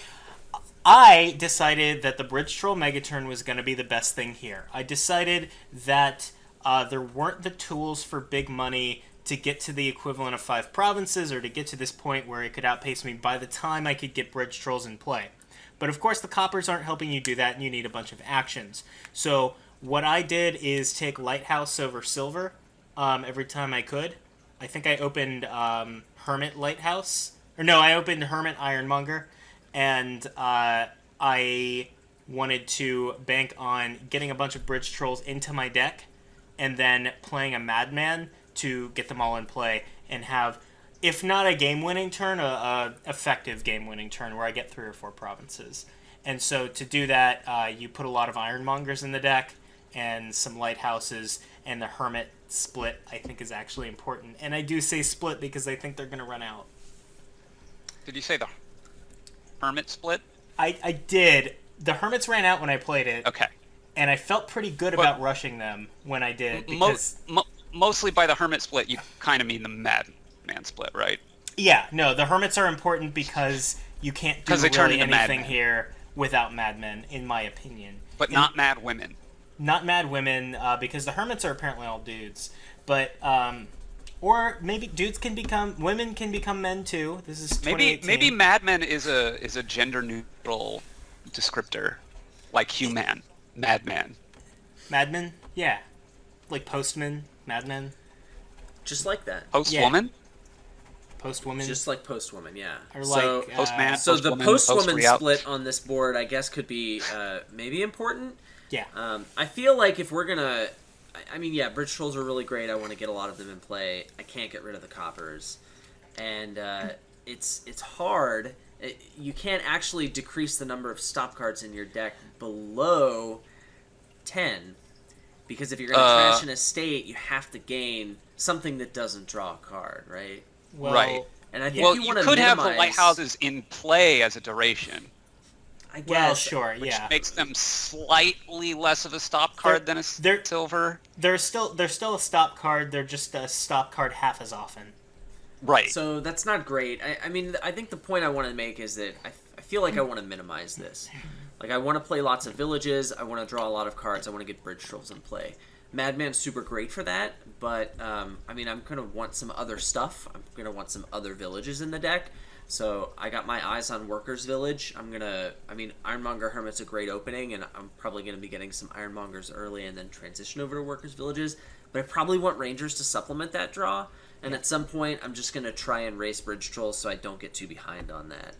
Speaker 2: I decided that the bridge troll megaturn was going to be the best thing here. I decided that there weren't the tools for big money to get to the equivalent of 5 provinces or to get to this point where it could outpace me by the time I could get bridge trolls in play. But of course the coppers aren't helping you do that and you need a bunch of actions. So what I did is take Lighthouse over Silver every time I could. I think I opened Hermit Lighthouse. Or no, I opened Hermit Ironmonger. And I wanted to bank on getting a bunch of bridge trolls into my deck and then playing a Madman to get them all in play and have, if not a game-winning turn, a effective game-winning turn where I get 3 or 4 provinces. And so to do that, you put a lot of Ironmongers in the deck and some Lighthouses, and the Hermit split, I think, is actually important. And I do say split because I think they're going to run out.
Speaker 1: Did you say the Hermit split?
Speaker 2: I did. The Hermits ran out when I played it.
Speaker 1: Okay.
Speaker 2: And I felt pretty good about rushing them when I did. Because,
Speaker 1: Mostly by the Hermit split, you kind of mean the Madman split, right?
Speaker 2: yeah, no, the Hermits are important because you can't do
Speaker 1: 'Cause they turn
Speaker 2: really
Speaker 1: into
Speaker 2: anything
Speaker 1: madmen.
Speaker 2: here without madmen, in my opinion.
Speaker 1: But not mad women.
Speaker 2: Not mad women, because the Hermits are apparently all dudes. But, or maybe women can become men too. This is 2018.
Speaker 1: Maybe madmen is a gender neutral descriptor, like human, madman.
Speaker 2: Madmen? Yeah. Like postmen, madmen,
Speaker 3: Just like that.
Speaker 1: Postwoman?
Speaker 2: postwomen.
Speaker 3: Just like postwoman, yeah.
Speaker 2: Or
Speaker 3: so,
Speaker 2: like,
Speaker 1: Postman.
Speaker 3: so the
Speaker 1: postwoman,
Speaker 3: postwoman
Speaker 1: post-real-
Speaker 3: split on this board, I guess, could be maybe important.
Speaker 2: yeah.
Speaker 3: I feel like if we're gonna, I mean, yeah, bridge trolls are really great. I want to get a lot of them in play. I can't get rid of the coppers, and it's hard. You can't actually decrease the number of stop cards in your deck below 10, because if you're gonna trash an estate, you have to gain something that doesn't draw a card, right?
Speaker 2: Well,
Speaker 1: right.
Speaker 3: And I think
Speaker 1: Well,
Speaker 3: you
Speaker 1: you
Speaker 3: want to
Speaker 1: could have
Speaker 3: minimize.
Speaker 1: the lighthouses in play as a duration,
Speaker 3: I guess.
Speaker 2: well, sure,
Speaker 1: which
Speaker 2: yeah.
Speaker 1: makes them slightly less of a stop card than a
Speaker 2: they're-
Speaker 1: silver.
Speaker 2: They're still a stop card. They're just a stop card half as often.
Speaker 1: Right.
Speaker 3: So that's not great. I mean, I think the point I want to make is that I feel like I want to minimize this. Like, I want to play lots of villages. I want to draw a lot of cards. I want to get bridge trolls in play. Madman's super great for that, but, I mean, I'm going to want some other stuff. I'm going to want some other villages in the deck. So I got my eyes on Workers Village. Ironmonger Hermit's a great opening, and I'm probably going to be getting some Ironmongers early and then transition over to Workers Villages. But I probably want Rangers to supplement that draw. And at some point, I'm just going to try and race Bridge Trolls so I don't get too behind on that.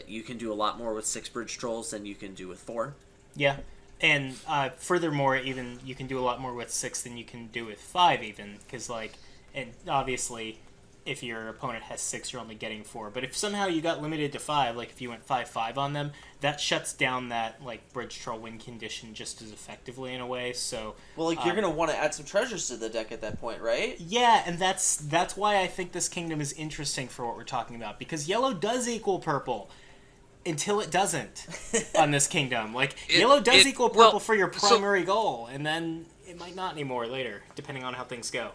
Speaker 3: You can do a lot more with 6 Bridge Trolls than you can do with 4.
Speaker 2: Yeah, and furthermore, even you can do a lot more with 6 than you can do with 5, even because and obviously, if your opponent has 6, you're only getting 4. But if somehow you got limited to 5, like if you went 5/5 on them, that shuts down that bridge troll win condition just as effectively in a way. So
Speaker 3: Well, you're going to want to add some treasures to the deck at that point, right?
Speaker 2: yeah, and that's why I think this kingdom is interesting for what we're talking about, because yellow does equal purple until it doesn't on this kingdom. Yellow does equal purple for your primary goal, and then it might not anymore later, depending on how things go.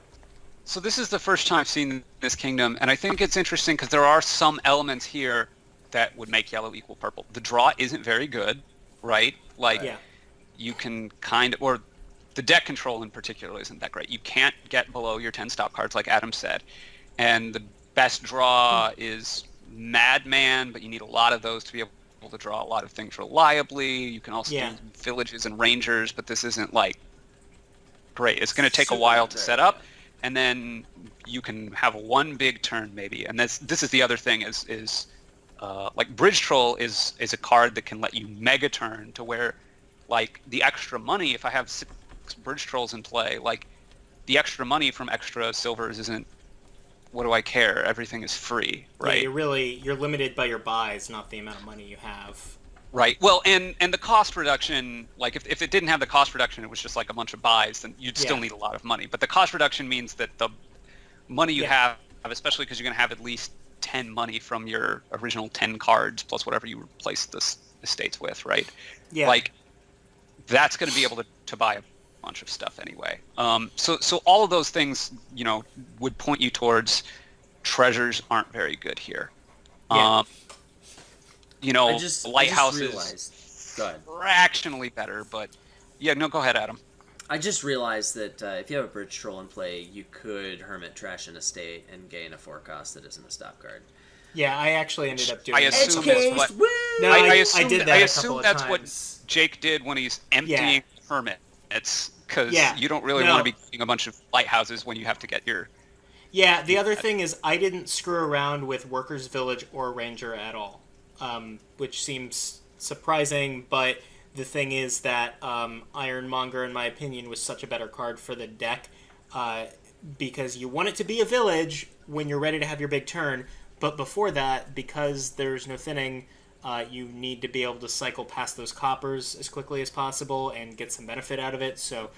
Speaker 1: So this is the first time I've seen this kingdom, and I think it's interesting because there are some elements here that would make yellow equal purple. The draw isn't very good, right?
Speaker 2: Yeah.
Speaker 1: You can or the deck control in particular isn't that great. You can't get below your 10 stop cards, like Adam said. And the best draw is Madman, but you need a lot of those to be able to draw a lot of things reliably. You can also do villages and rangers, but this isn't great. It's going to take a while to set up. And then you can have one big turn maybe, and this is the other thing is Bridge Troll is a card that can let you mega turn to where the extra money, if I have 6 Bridge Trolls in play, the extra money from extra silvers isn't, what do I care? Everything is free, right?
Speaker 2: Yeah, you're limited by your buys, not the amount of money you have.
Speaker 1: Right. Well, and the cost reduction, if it didn't have the cost reduction, it was just a bunch of buys, then you'd still need a lot of money. But the cost reduction means that the money you
Speaker 2: Yeah.
Speaker 1: have, especially because you're going to have at least 10 money from your original 10 cards plus whatever you replace the estates with, right?
Speaker 2: Yeah.
Speaker 1: Like, that's going to be able to buy a bunch of stuff anyway. So all of those things, would point you towards treasures aren't very good here.
Speaker 2: Yeah.
Speaker 3: I just
Speaker 1: Lighthouse
Speaker 3: realized.
Speaker 1: is
Speaker 3: Go ahead.
Speaker 1: fractionally better, but yeah, no, go ahead, Adam.
Speaker 3: I just realized that if you have a bridge troll in play, you could Hermit trash an estate and gain a 4-cost that isn't a stop card.
Speaker 2: Yeah, I actually ended up doing
Speaker 1: I
Speaker 2: that.
Speaker 1: assume
Speaker 3: Edge
Speaker 1: that's what.
Speaker 3: case, woo!
Speaker 2: No,
Speaker 1: I
Speaker 2: I
Speaker 1: assume,
Speaker 2: did that
Speaker 1: I
Speaker 2: a
Speaker 1: assume
Speaker 2: couple of
Speaker 1: that's
Speaker 2: times.
Speaker 1: what Jake did when he's emptying Hermit. It's because
Speaker 2: Yeah.
Speaker 1: you don't really
Speaker 2: No.
Speaker 1: want to be getting a bunch of lighthouses when you have to get your.
Speaker 2: Yeah, the other thing is I didn't screw around with Workers' Village or Ranger at all, which seems surprising, but the thing is that Ironmonger, in my opinion, was such a better card for the deck because you want it to be a village when you're ready to have your big turn, but before that, because there's no thinning, you need to be able to cycle past those coppers as quickly as possible and get some benefit out of it, so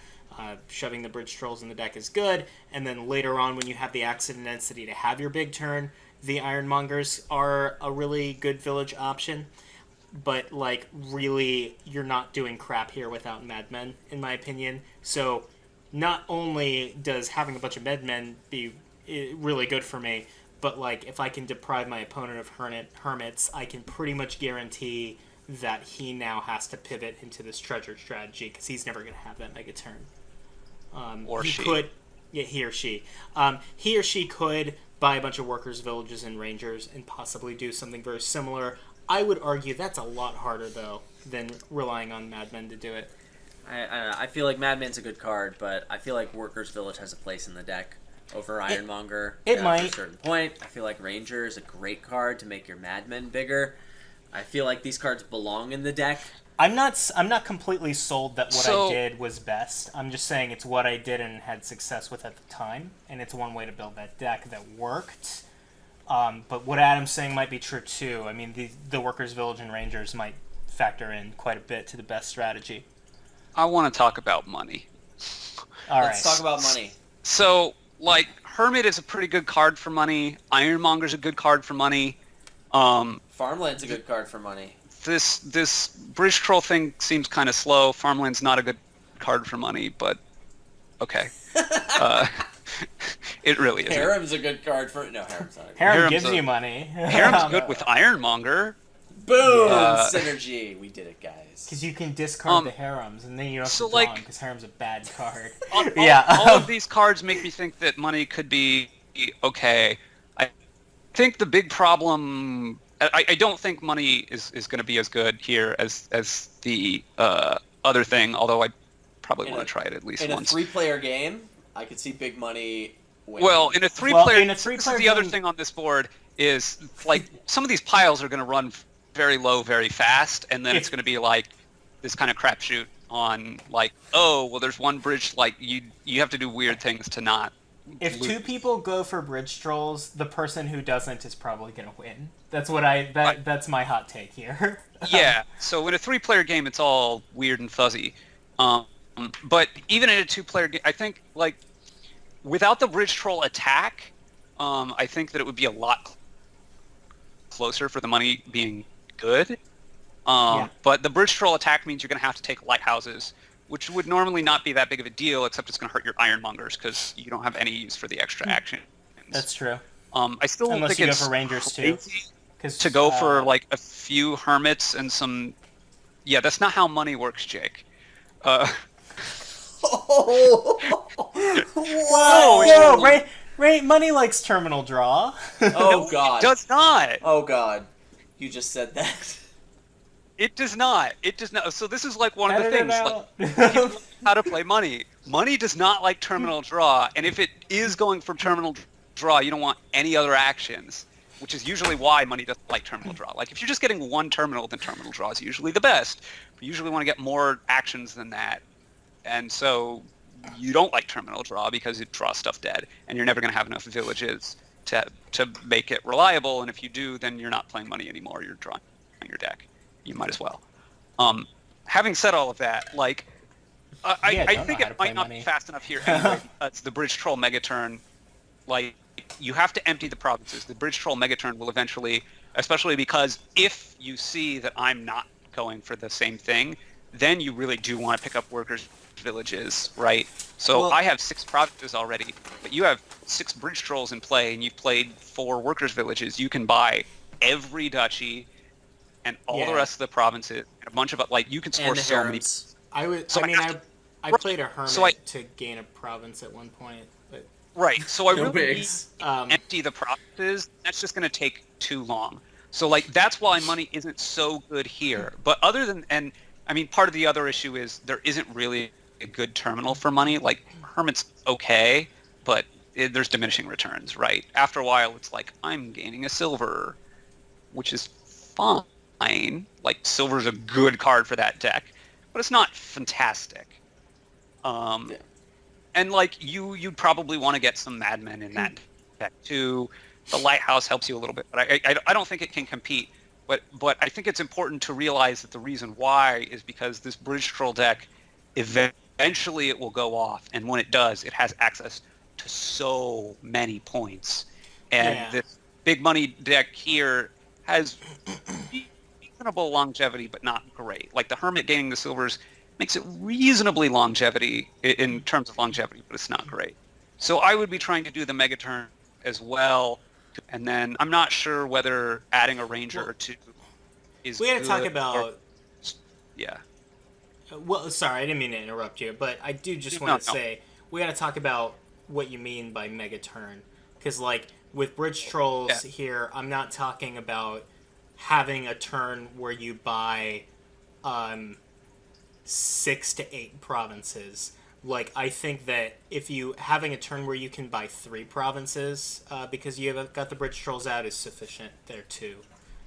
Speaker 2: shoving the bridge trolls in the deck is good, and then later on when you have the accident density to have your big turn, the Ironmongers are a really good village option. But, like, really, you're not doing crap here without Madmen, in my opinion. So, not only does having a bunch of Madmen be really good for me, but, like, if I can deprive my opponent of Hermits, I can pretty much guarantee that he now has to pivot into this treasure strategy, because he's never going to have that mega turn.
Speaker 1: Or
Speaker 2: he
Speaker 1: she.
Speaker 2: could, yeah, he or she. He or she could buy a bunch of workers, villages, and rangers, and possibly do something very similar. I would argue that's a lot harder, though, than relying on Madmen to do it.
Speaker 3: I feel like Madman's a good card, but I feel like Workers' Village has a place in the deck over Ironmonger.
Speaker 2: It might.
Speaker 3: At a certain point. I feel like Ranger is a great card to make your Madmen bigger. I feel like these cards belong in the deck.
Speaker 2: I'm not completely sold that what
Speaker 1: So-
Speaker 2: I did was best. I'm just saying it's what I did and had success with at the time, and it's one way to build that deck that worked. But what Adam's saying might be true too. I mean, the Workers' Village and Rangers might factor in quite a bit to the best strategy.
Speaker 1: I want to talk about money.
Speaker 2: All right.
Speaker 3: Let's talk about money.
Speaker 1: So, like, Hermit is a pretty good card for money. Ironmonger's a good card for money.
Speaker 3: Farmland's a good card for money.
Speaker 1: This Bridge Troll thing seems kind of slow. Farmland's not a good card for money, but okay. It really isn't.
Speaker 3: Harem's a good card for... No, Harem's not a good
Speaker 2: Harem
Speaker 1: Harem's
Speaker 2: gives
Speaker 1: a-
Speaker 2: you money.
Speaker 1: Harem's good with Ironmonger.
Speaker 3: Boom!
Speaker 1: Yeah.
Speaker 3: Synergy. We did it, guys.
Speaker 2: Because you can discard
Speaker 1: Um,
Speaker 2: the Harems, and then you don't have
Speaker 1: so,
Speaker 2: to draw
Speaker 1: like-
Speaker 2: because Harem's a bad card.
Speaker 1: All
Speaker 2: Yeah.
Speaker 1: of these cards make me think that money could be okay. I think the big problem... I don't think money is going to be as good here as the other thing, although I probably want to try it at least
Speaker 3: In
Speaker 1: once.
Speaker 3: a 3-player game, I could see big money winning.
Speaker 1: Well, in a three-player...
Speaker 2: in a three-player
Speaker 1: this is the other
Speaker 2: game-
Speaker 1: thing on this board is, like, some of these piles are going to run very low very fast, and then it's going to be, like, this kind of crapshoot on, like, oh, well, there's one bridge, like, you have to do weird things to not
Speaker 2: If
Speaker 1: lose.
Speaker 2: two people go for bridge trolls, the person who doesn't is probably going to win. That's what that's my hot take here.
Speaker 1: Yeah, so in a 3-player game, it's all weird and fuzzy. But even in a 2-player game, I think, like, without the bridge troll attack, I think that it would be a lot closer for the money being good.
Speaker 2: Yeah.
Speaker 1: But the bridge troll attack means you're going to have to take lighthouses, which would normally not be that big of a deal, except it's going to hurt your ironmongers because you don't have any use for the extra action.
Speaker 2: That's true.
Speaker 1: I still don't
Speaker 2: Unless
Speaker 1: think
Speaker 2: you go
Speaker 1: it's
Speaker 2: for Rangers, too.
Speaker 1: crazy
Speaker 2: Cause,
Speaker 1: to go for like a few hermits and some. Yeah, that's not how money works, Jake.
Speaker 2: Whoa, money likes terminal draw.
Speaker 3: Oh, God.
Speaker 1: It does not.
Speaker 3: Oh, God. You just said that.
Speaker 1: It does not. It does not. So this is like one of the
Speaker 2: Edit it
Speaker 1: things. Like,
Speaker 2: out.
Speaker 1: people know how to play money. Money does not like terminal draw, and if it is going for terminal draw, you don't want any other actions, which is usually why money doesn't like terminal draw. Like if you're just getting one terminal, then terminal draw is usually the best. You usually want to get more actions than that, and so you don't like terminal draw because it draws stuff dead, and you're never going to have enough villages to make it reliable. And if you do, then you're not playing money anymore. You're drawing your deck. You might as well. Having said all of that, like, I
Speaker 2: don't
Speaker 1: think
Speaker 2: know how to
Speaker 1: it
Speaker 2: play
Speaker 1: might not
Speaker 2: money.
Speaker 1: be fast enough here anyway. It's the bridge troll mega turn. like you have to empty the provinces. The bridge troll megaturn will eventually, especially because if you see that I'm not going for the same thing, then you really do want to pick up workers' villages, right? So
Speaker 2: Well-
Speaker 1: I have 6 provinces already, but you have 6 bridge trolls in play, and you've played 4 workers' villages. You can buy every duchy and all the
Speaker 2: Yeah.
Speaker 1: rest of the provinces, and a bunch of like you can score
Speaker 3: And the
Speaker 1: so many.
Speaker 3: harems.
Speaker 1: So
Speaker 2: I played a hermit
Speaker 1: So I-
Speaker 2: to gain a province at one point, but
Speaker 1: Right. So I
Speaker 3: No
Speaker 1: really need
Speaker 3: bigs.
Speaker 1: to empty the provinces. That's just going to take too long. So like that's why money isn't so good here. But other than and I mean part of the other issue is there isn't really a good terminal for money. Like Hermit's okay, but there's diminishing returns, right? After a while, it's like I'm gaining a silver, which is fine. Like silver's a good card for that deck, but it's not fantastic.
Speaker 3: Yeah.
Speaker 1: And like you'd probably want to get some madmen in that deck too. The Lighthouse helps you a little bit, but I don't think it can compete. But I think it's important to realize that the reason why is because this bridge troll deck, eventually it will go off, and when it does, it has access to so many points. And
Speaker 2: Yeah.
Speaker 1: this big money deck here has reasonable longevity, but not great. Like the Hermit gaining the silvers makes it reasonably longevity in terms of longevity, but it's not great. So I would be trying to do the mega turn as well, and then I'm not sure whether adding a ranger or 2 is
Speaker 2: we got to talk
Speaker 1: good
Speaker 2: about.
Speaker 1: or- yeah.
Speaker 2: Well, sorry, I didn't mean to interrupt you, but I do just want to say we got to talk about what you mean by mega turn, because like with bridge trolls here, I'm not talking about having a turn where you buy 6 to 8 provinces. Like I think that if you having a turn where you can buy 3 provinces because you have got the bridge trolls out is sufficient there too.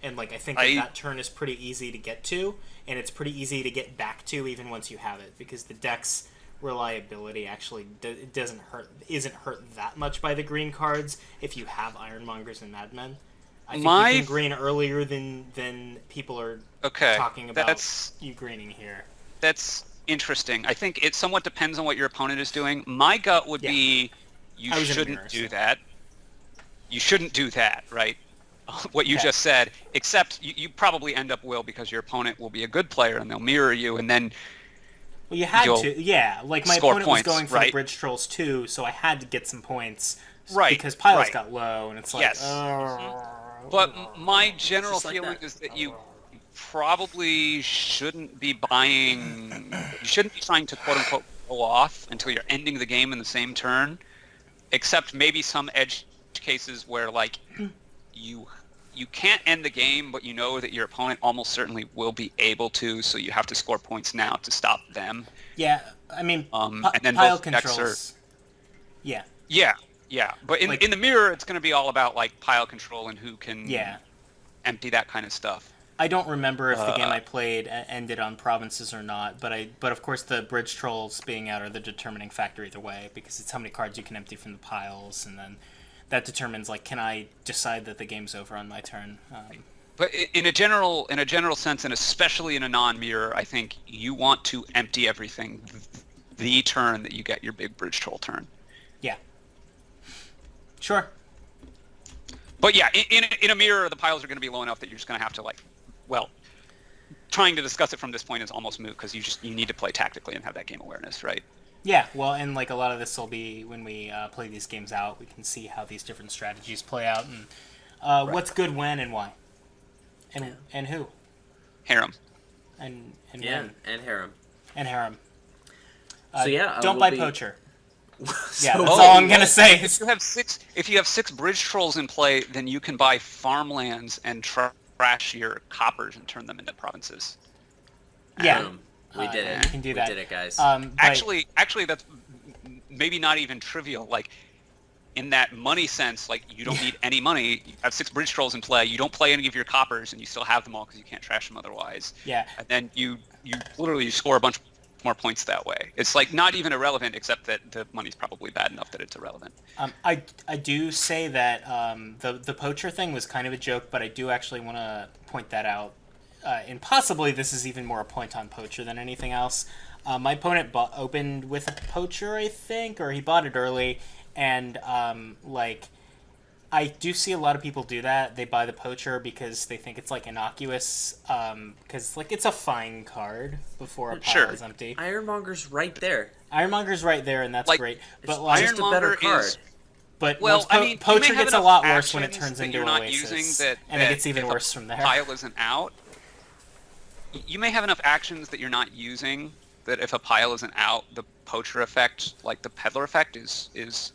Speaker 2: And like I think that turn is pretty easy to get to, and it's pretty easy to get back to even once you have it, because the deck's reliability actually isn't hurt that much by the green cards if you have Ironmongers and Madmen. I think you can green earlier than people are talking about you greening here.
Speaker 1: That's interesting. I think it somewhat depends on what your opponent is doing. My gut would be you shouldn't do that. You shouldn't do that, right? What you just said, except you probably end up because your opponent will be a good player and they'll mirror you, and then
Speaker 2: well, you had to, yeah. Like my opponent was going for the bridge trolls too, so I had to get some points,
Speaker 1: right?
Speaker 2: Because piles got low, and it's like,
Speaker 1: But my general feeling is that you probably shouldn't be buying. You shouldn't be trying to quote unquote go off until you're ending the game in the same turn, except maybe some edge cases where like you can't end the game, but you know that your opponent almost certainly will be able to, so you have to score points now to stop them.
Speaker 2: Yeah, I mean,
Speaker 1: and then
Speaker 2: pile
Speaker 1: both
Speaker 2: controls.
Speaker 1: decks
Speaker 2: Yeah.
Speaker 1: Yeah. But in the mirror, it's going to be all about like pile control and who can empty that kind of stuff.
Speaker 2: I don't remember if the game I played ended on provinces or not, but of course the bridge trolls being out are the determining factor either way, because it's how many cards you can empty from the piles, and then that determines like, can I decide that the game's over on my turn?
Speaker 1: But in a general sense, and especially in a non-mirror, I think you want to empty everything the turn that you get your big bridge troll turn.
Speaker 2: Yeah. Sure.
Speaker 1: But yeah, in a mirror, the piles are going to be low enough that you're just going to have to trying to discuss it from this point is almost moot, because you need to play tactically and have that game awareness, right?
Speaker 2: Yeah, well, and like a lot of this will be when we play these games out, we can see how these different strategies play out, and what's good when and why, and who.
Speaker 1: Harem.
Speaker 2: And
Speaker 3: when. And Harem.
Speaker 2: And Harem.
Speaker 3: Don't
Speaker 2: buy Poacher. That's all I'm gonna say.
Speaker 1: If you have six bridge trolls in play, then you can buy farmlands and trash your coppers and turn them into provinces.
Speaker 2: Yeah,
Speaker 3: we did it.
Speaker 2: You can do that.
Speaker 3: We did it, guys.
Speaker 1: Actually, that's maybe not even trivial. Like in that money sense, like you don't need any money. You have 6 bridge trolls in play. You don't play any of your coppers, and you still have them all because you can't trash them otherwise.
Speaker 2: Yeah.
Speaker 1: And then you literally score a bunch more points that way. It's like not even irrelevant, except that the money's probably bad enough that it's irrelevant.
Speaker 2: I do say that the Poacher thing was kind of a joke, but I do actually want to point that out. And possibly this is even more a point on Poacher than anything else. My opponent opened with a Poacher, I think, or he bought it early, And I do see a lot of people do that. They buy the Poacher because they think it's like innocuous, because like it's a fine card before a pile is empty.
Speaker 3: Ironmonger's right there.
Speaker 2: Ironmonger's right there, and that's
Speaker 1: Like,
Speaker 2: great. But
Speaker 3: It's
Speaker 2: like,
Speaker 3: just a better card.
Speaker 2: but
Speaker 1: Well,
Speaker 2: once
Speaker 1: I mean, you
Speaker 2: Poacher
Speaker 1: may have
Speaker 2: gets a
Speaker 1: enough
Speaker 2: lot worse when it
Speaker 1: actions
Speaker 2: turns
Speaker 1: that
Speaker 2: into
Speaker 1: you're not
Speaker 2: Oasis,
Speaker 1: using
Speaker 2: and it gets even
Speaker 1: if a
Speaker 2: worse from there.
Speaker 1: Pile isn't out. You may have enough actions that you're not using that if a pile isn't out, the Poacher effect, like the Peddler effect, is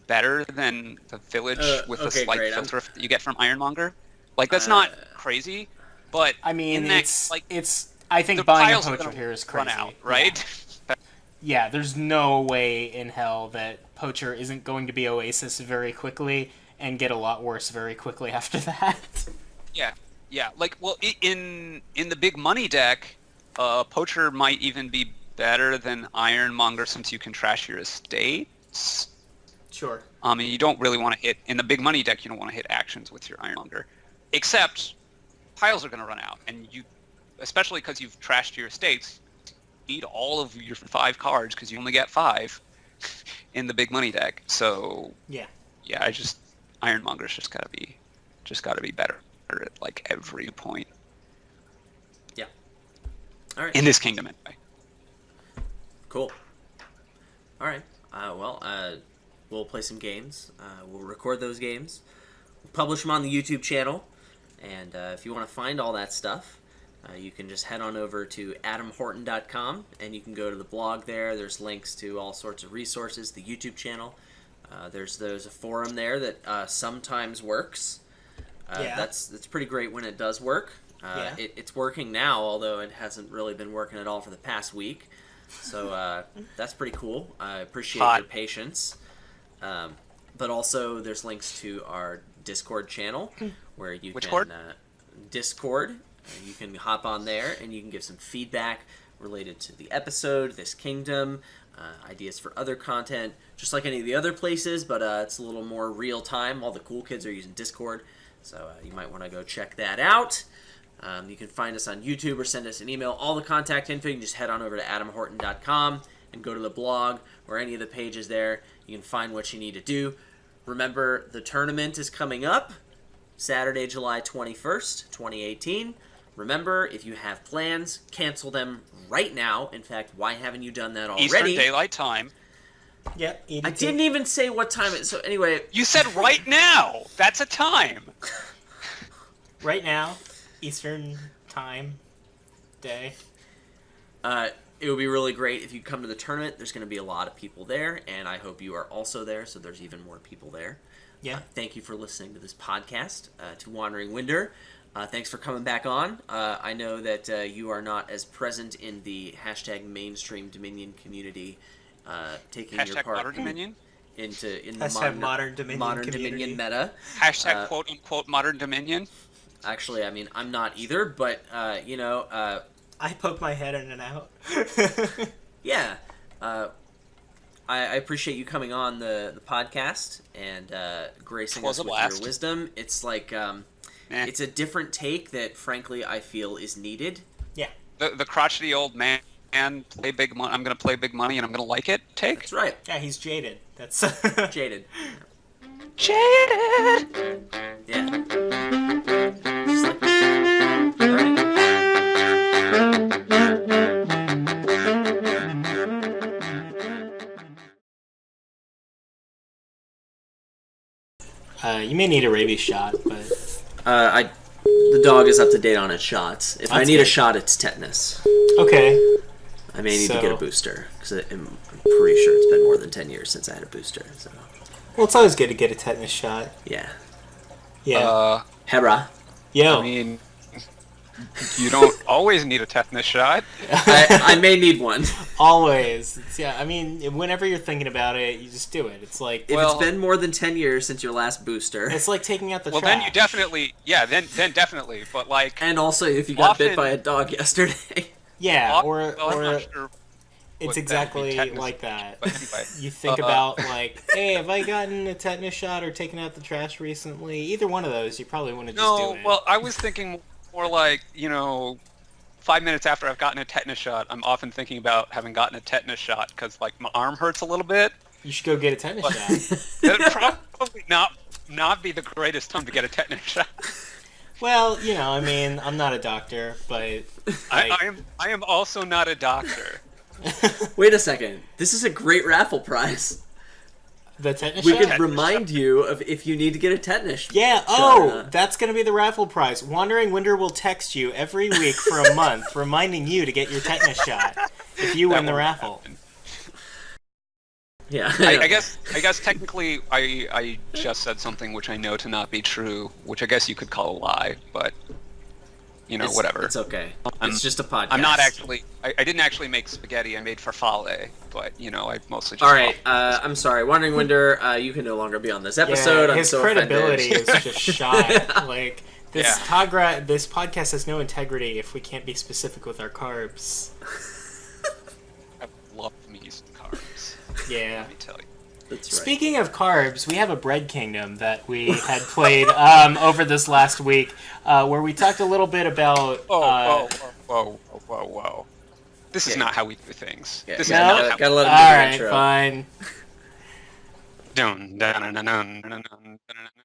Speaker 1: better than the Village with the slight filter that you get from Ironmonger. Like, that's not crazy, but
Speaker 2: I mean,
Speaker 1: in that,
Speaker 2: it's. I think
Speaker 1: the
Speaker 2: buying a
Speaker 1: piles are
Speaker 2: Poacher
Speaker 1: gonna
Speaker 2: here is
Speaker 1: run
Speaker 2: crazy.
Speaker 1: out, right?
Speaker 2: Yeah, there's no way in hell that Poacher isn't going to be Oasis very quickly and get a lot worse very quickly after that.
Speaker 1: Yeah. Like, well, in the big money deck, Poacher might even be better than Ironmonger since you can trash your estates.
Speaker 2: Sure.
Speaker 1: And you don't really want to hit in the big money deck. You don't want to hit actions with your Ironmonger, except piles are going to run out, and you, especially because you've trashed your estates, need all of your 5 cards because you only get 5 in the big money deck. So
Speaker 2: yeah,
Speaker 1: Ironmonger's just gotta be better at like every point.
Speaker 3: Yeah. All right.
Speaker 1: In this kingdom, anyway.
Speaker 3: Cool. All right. We'll play some games. We'll record those games. We'll publish them on the YouTube channel. And if you want to find all that stuff, you can just head on over to adamhorton.com, and you can go to the blog there. There's links to all sorts of resources, the YouTube channel. There's a forum there that sometimes works. That's pretty great when it does work. It's working now, although it hasn't really been working at all for the past week. So that's pretty cool. I appreciate your patience. But also, there's links to our Discord channel where you can Discord. You can hop on there and you can give some feedback related to the episode, this kingdom, ideas for other content, just like any of the other places, but it's a little more real time. All the cool kids are using Discord, so you might want to go check that out. You can find us on YouTube or send us an email. All the contact info, you can just head on over to adamhorton.com and go to the blog or any of the pages there. You can find what you need to do. Remember, the tournament is coming up Saturday, July 21st, 2018. Remember, if you have plans, cancel them right now. In fact, why haven't you done that already?
Speaker 1: Eastern Daylight Time.
Speaker 2: Yeah,
Speaker 3: I didn't even say what time it is. So anyway,
Speaker 1: You said right now. That's a time.
Speaker 2: right now, Eastern Time, day.
Speaker 3: it would be really great if you come to the tournament. There's going to be a lot of people there, and I hope you are also there, so there's even more people there.
Speaker 2: Yeah.
Speaker 3: Thank you for listening to this podcast, to Wandering Winder. Thanks for coming back on. I know that you are not as present in the hashtag mainstream Dominion community, taking your part
Speaker 1: Modern Dominion.
Speaker 3: in
Speaker 2: Hashtag
Speaker 3: the
Speaker 2: modern Dominion
Speaker 3: meta.
Speaker 1: Hashtag quote unquote Modern Dominion.
Speaker 3: Actually, I mean, I'm not either, but
Speaker 2: I poke my head in and out.
Speaker 3: yeah. I appreciate you coming on the podcast and gracing us with your wisdom. It's like it's a different take that, frankly, I feel is needed.
Speaker 2: Yeah.
Speaker 1: The crotchety old man play big money. I'm going to play big money and I'm going to like it. Take.
Speaker 3: That's right.
Speaker 2: Yeah, he's jaded. That's
Speaker 3: Jaded.
Speaker 1: Jaded.
Speaker 3: Yeah. Just like, all right.
Speaker 2: You may need a rabies shot, but
Speaker 3: The dog is up to date on its shots. If I need a
Speaker 2: good.
Speaker 3: shot, it's tetanus.
Speaker 2: Okay.
Speaker 3: I may need to get a booster because I'm pretty sure it's been more than 10 years since I had a booster. So
Speaker 2: Well, it's always good to get a tetanus shot.
Speaker 3: yeah.
Speaker 2: Yeah.
Speaker 3: Hera.
Speaker 2: Yo.
Speaker 1: I mean, you don't always need a tetanus shot.
Speaker 3: I may need one.
Speaker 2: Always. I mean, whenever you're thinking about it, you just do it. It's like
Speaker 3: If it's been more than 10 years since your last booster.
Speaker 2: it's like taking out the
Speaker 1: Well,
Speaker 2: trash.
Speaker 1: then you definitely, then definitely. But like,
Speaker 3: And also if you got bit
Speaker 1: Often-
Speaker 3: by a dog yesterday.
Speaker 2: Yeah,
Speaker 1: well, I'm
Speaker 2: or
Speaker 1: not sure
Speaker 2: it's
Speaker 1: what
Speaker 2: exactly
Speaker 1: that would be
Speaker 2: like that.
Speaker 1: But anyway,
Speaker 2: You think about like, hey, have I gotten a tetanus shot or taken out the trash recently? Either one of those, you probably want to just do
Speaker 1: no.
Speaker 2: it.
Speaker 1: Well, I was thinking more like 5 minutes after I've gotten a tetanus shot, I'm often thinking about having gotten a tetanus shot because like my arm hurts a little bit.
Speaker 2: You should go get a tetanus shot.
Speaker 1: That'd probably not be the greatest time to get a tetanus shot.
Speaker 2: Well, I mean, I'm not a doctor, but
Speaker 1: I am also not a doctor.
Speaker 3: Wait a second. This is a great raffle prize.
Speaker 2: The tetanus
Speaker 3: We
Speaker 2: shot?
Speaker 3: could remind you of if you need to get a tetanus.
Speaker 2: Yeah,
Speaker 3: shot.
Speaker 2: that's going to be the raffle prize. Wandering Winder will text you every week for a month, reminding you to get your tetanus shot if you win the raffle.
Speaker 1: Happen.
Speaker 3: Yeah.
Speaker 1: I guess technically I just said something which I know to not be true, which I guess you could call a lie, but whatever.
Speaker 3: It's okay. It's just a podcast.
Speaker 1: I'm not actually. I didn't actually make spaghetti. I made farfalle, but I mostly just.
Speaker 3: All right. I'm sorry, Wandering Winder. You can no longer be on this episode.
Speaker 2: His
Speaker 3: I'm so
Speaker 2: credibility
Speaker 3: offended.
Speaker 2: is just shot. Like this
Speaker 1: Yeah.
Speaker 2: this podcast has no integrity if we can't be specific with our carbs.
Speaker 1: I love me some carbs.
Speaker 2: Yeah.
Speaker 1: Let me tell you.
Speaker 3: That's right.
Speaker 2: Speaking of carbs, we have a Bread Kingdom that we had played over this last week, where we talked a little bit about.
Speaker 1: Whoa! This is not how we do things.
Speaker 3: Yeah,
Speaker 1: This is
Speaker 3: no?
Speaker 1: not how.
Speaker 3: Gotta let him
Speaker 2: All
Speaker 3: do the
Speaker 2: right,
Speaker 3: intro.
Speaker 2: fine.
Speaker 1: Dun, dun, dun, dun, dun, dun, dun, dun, dun.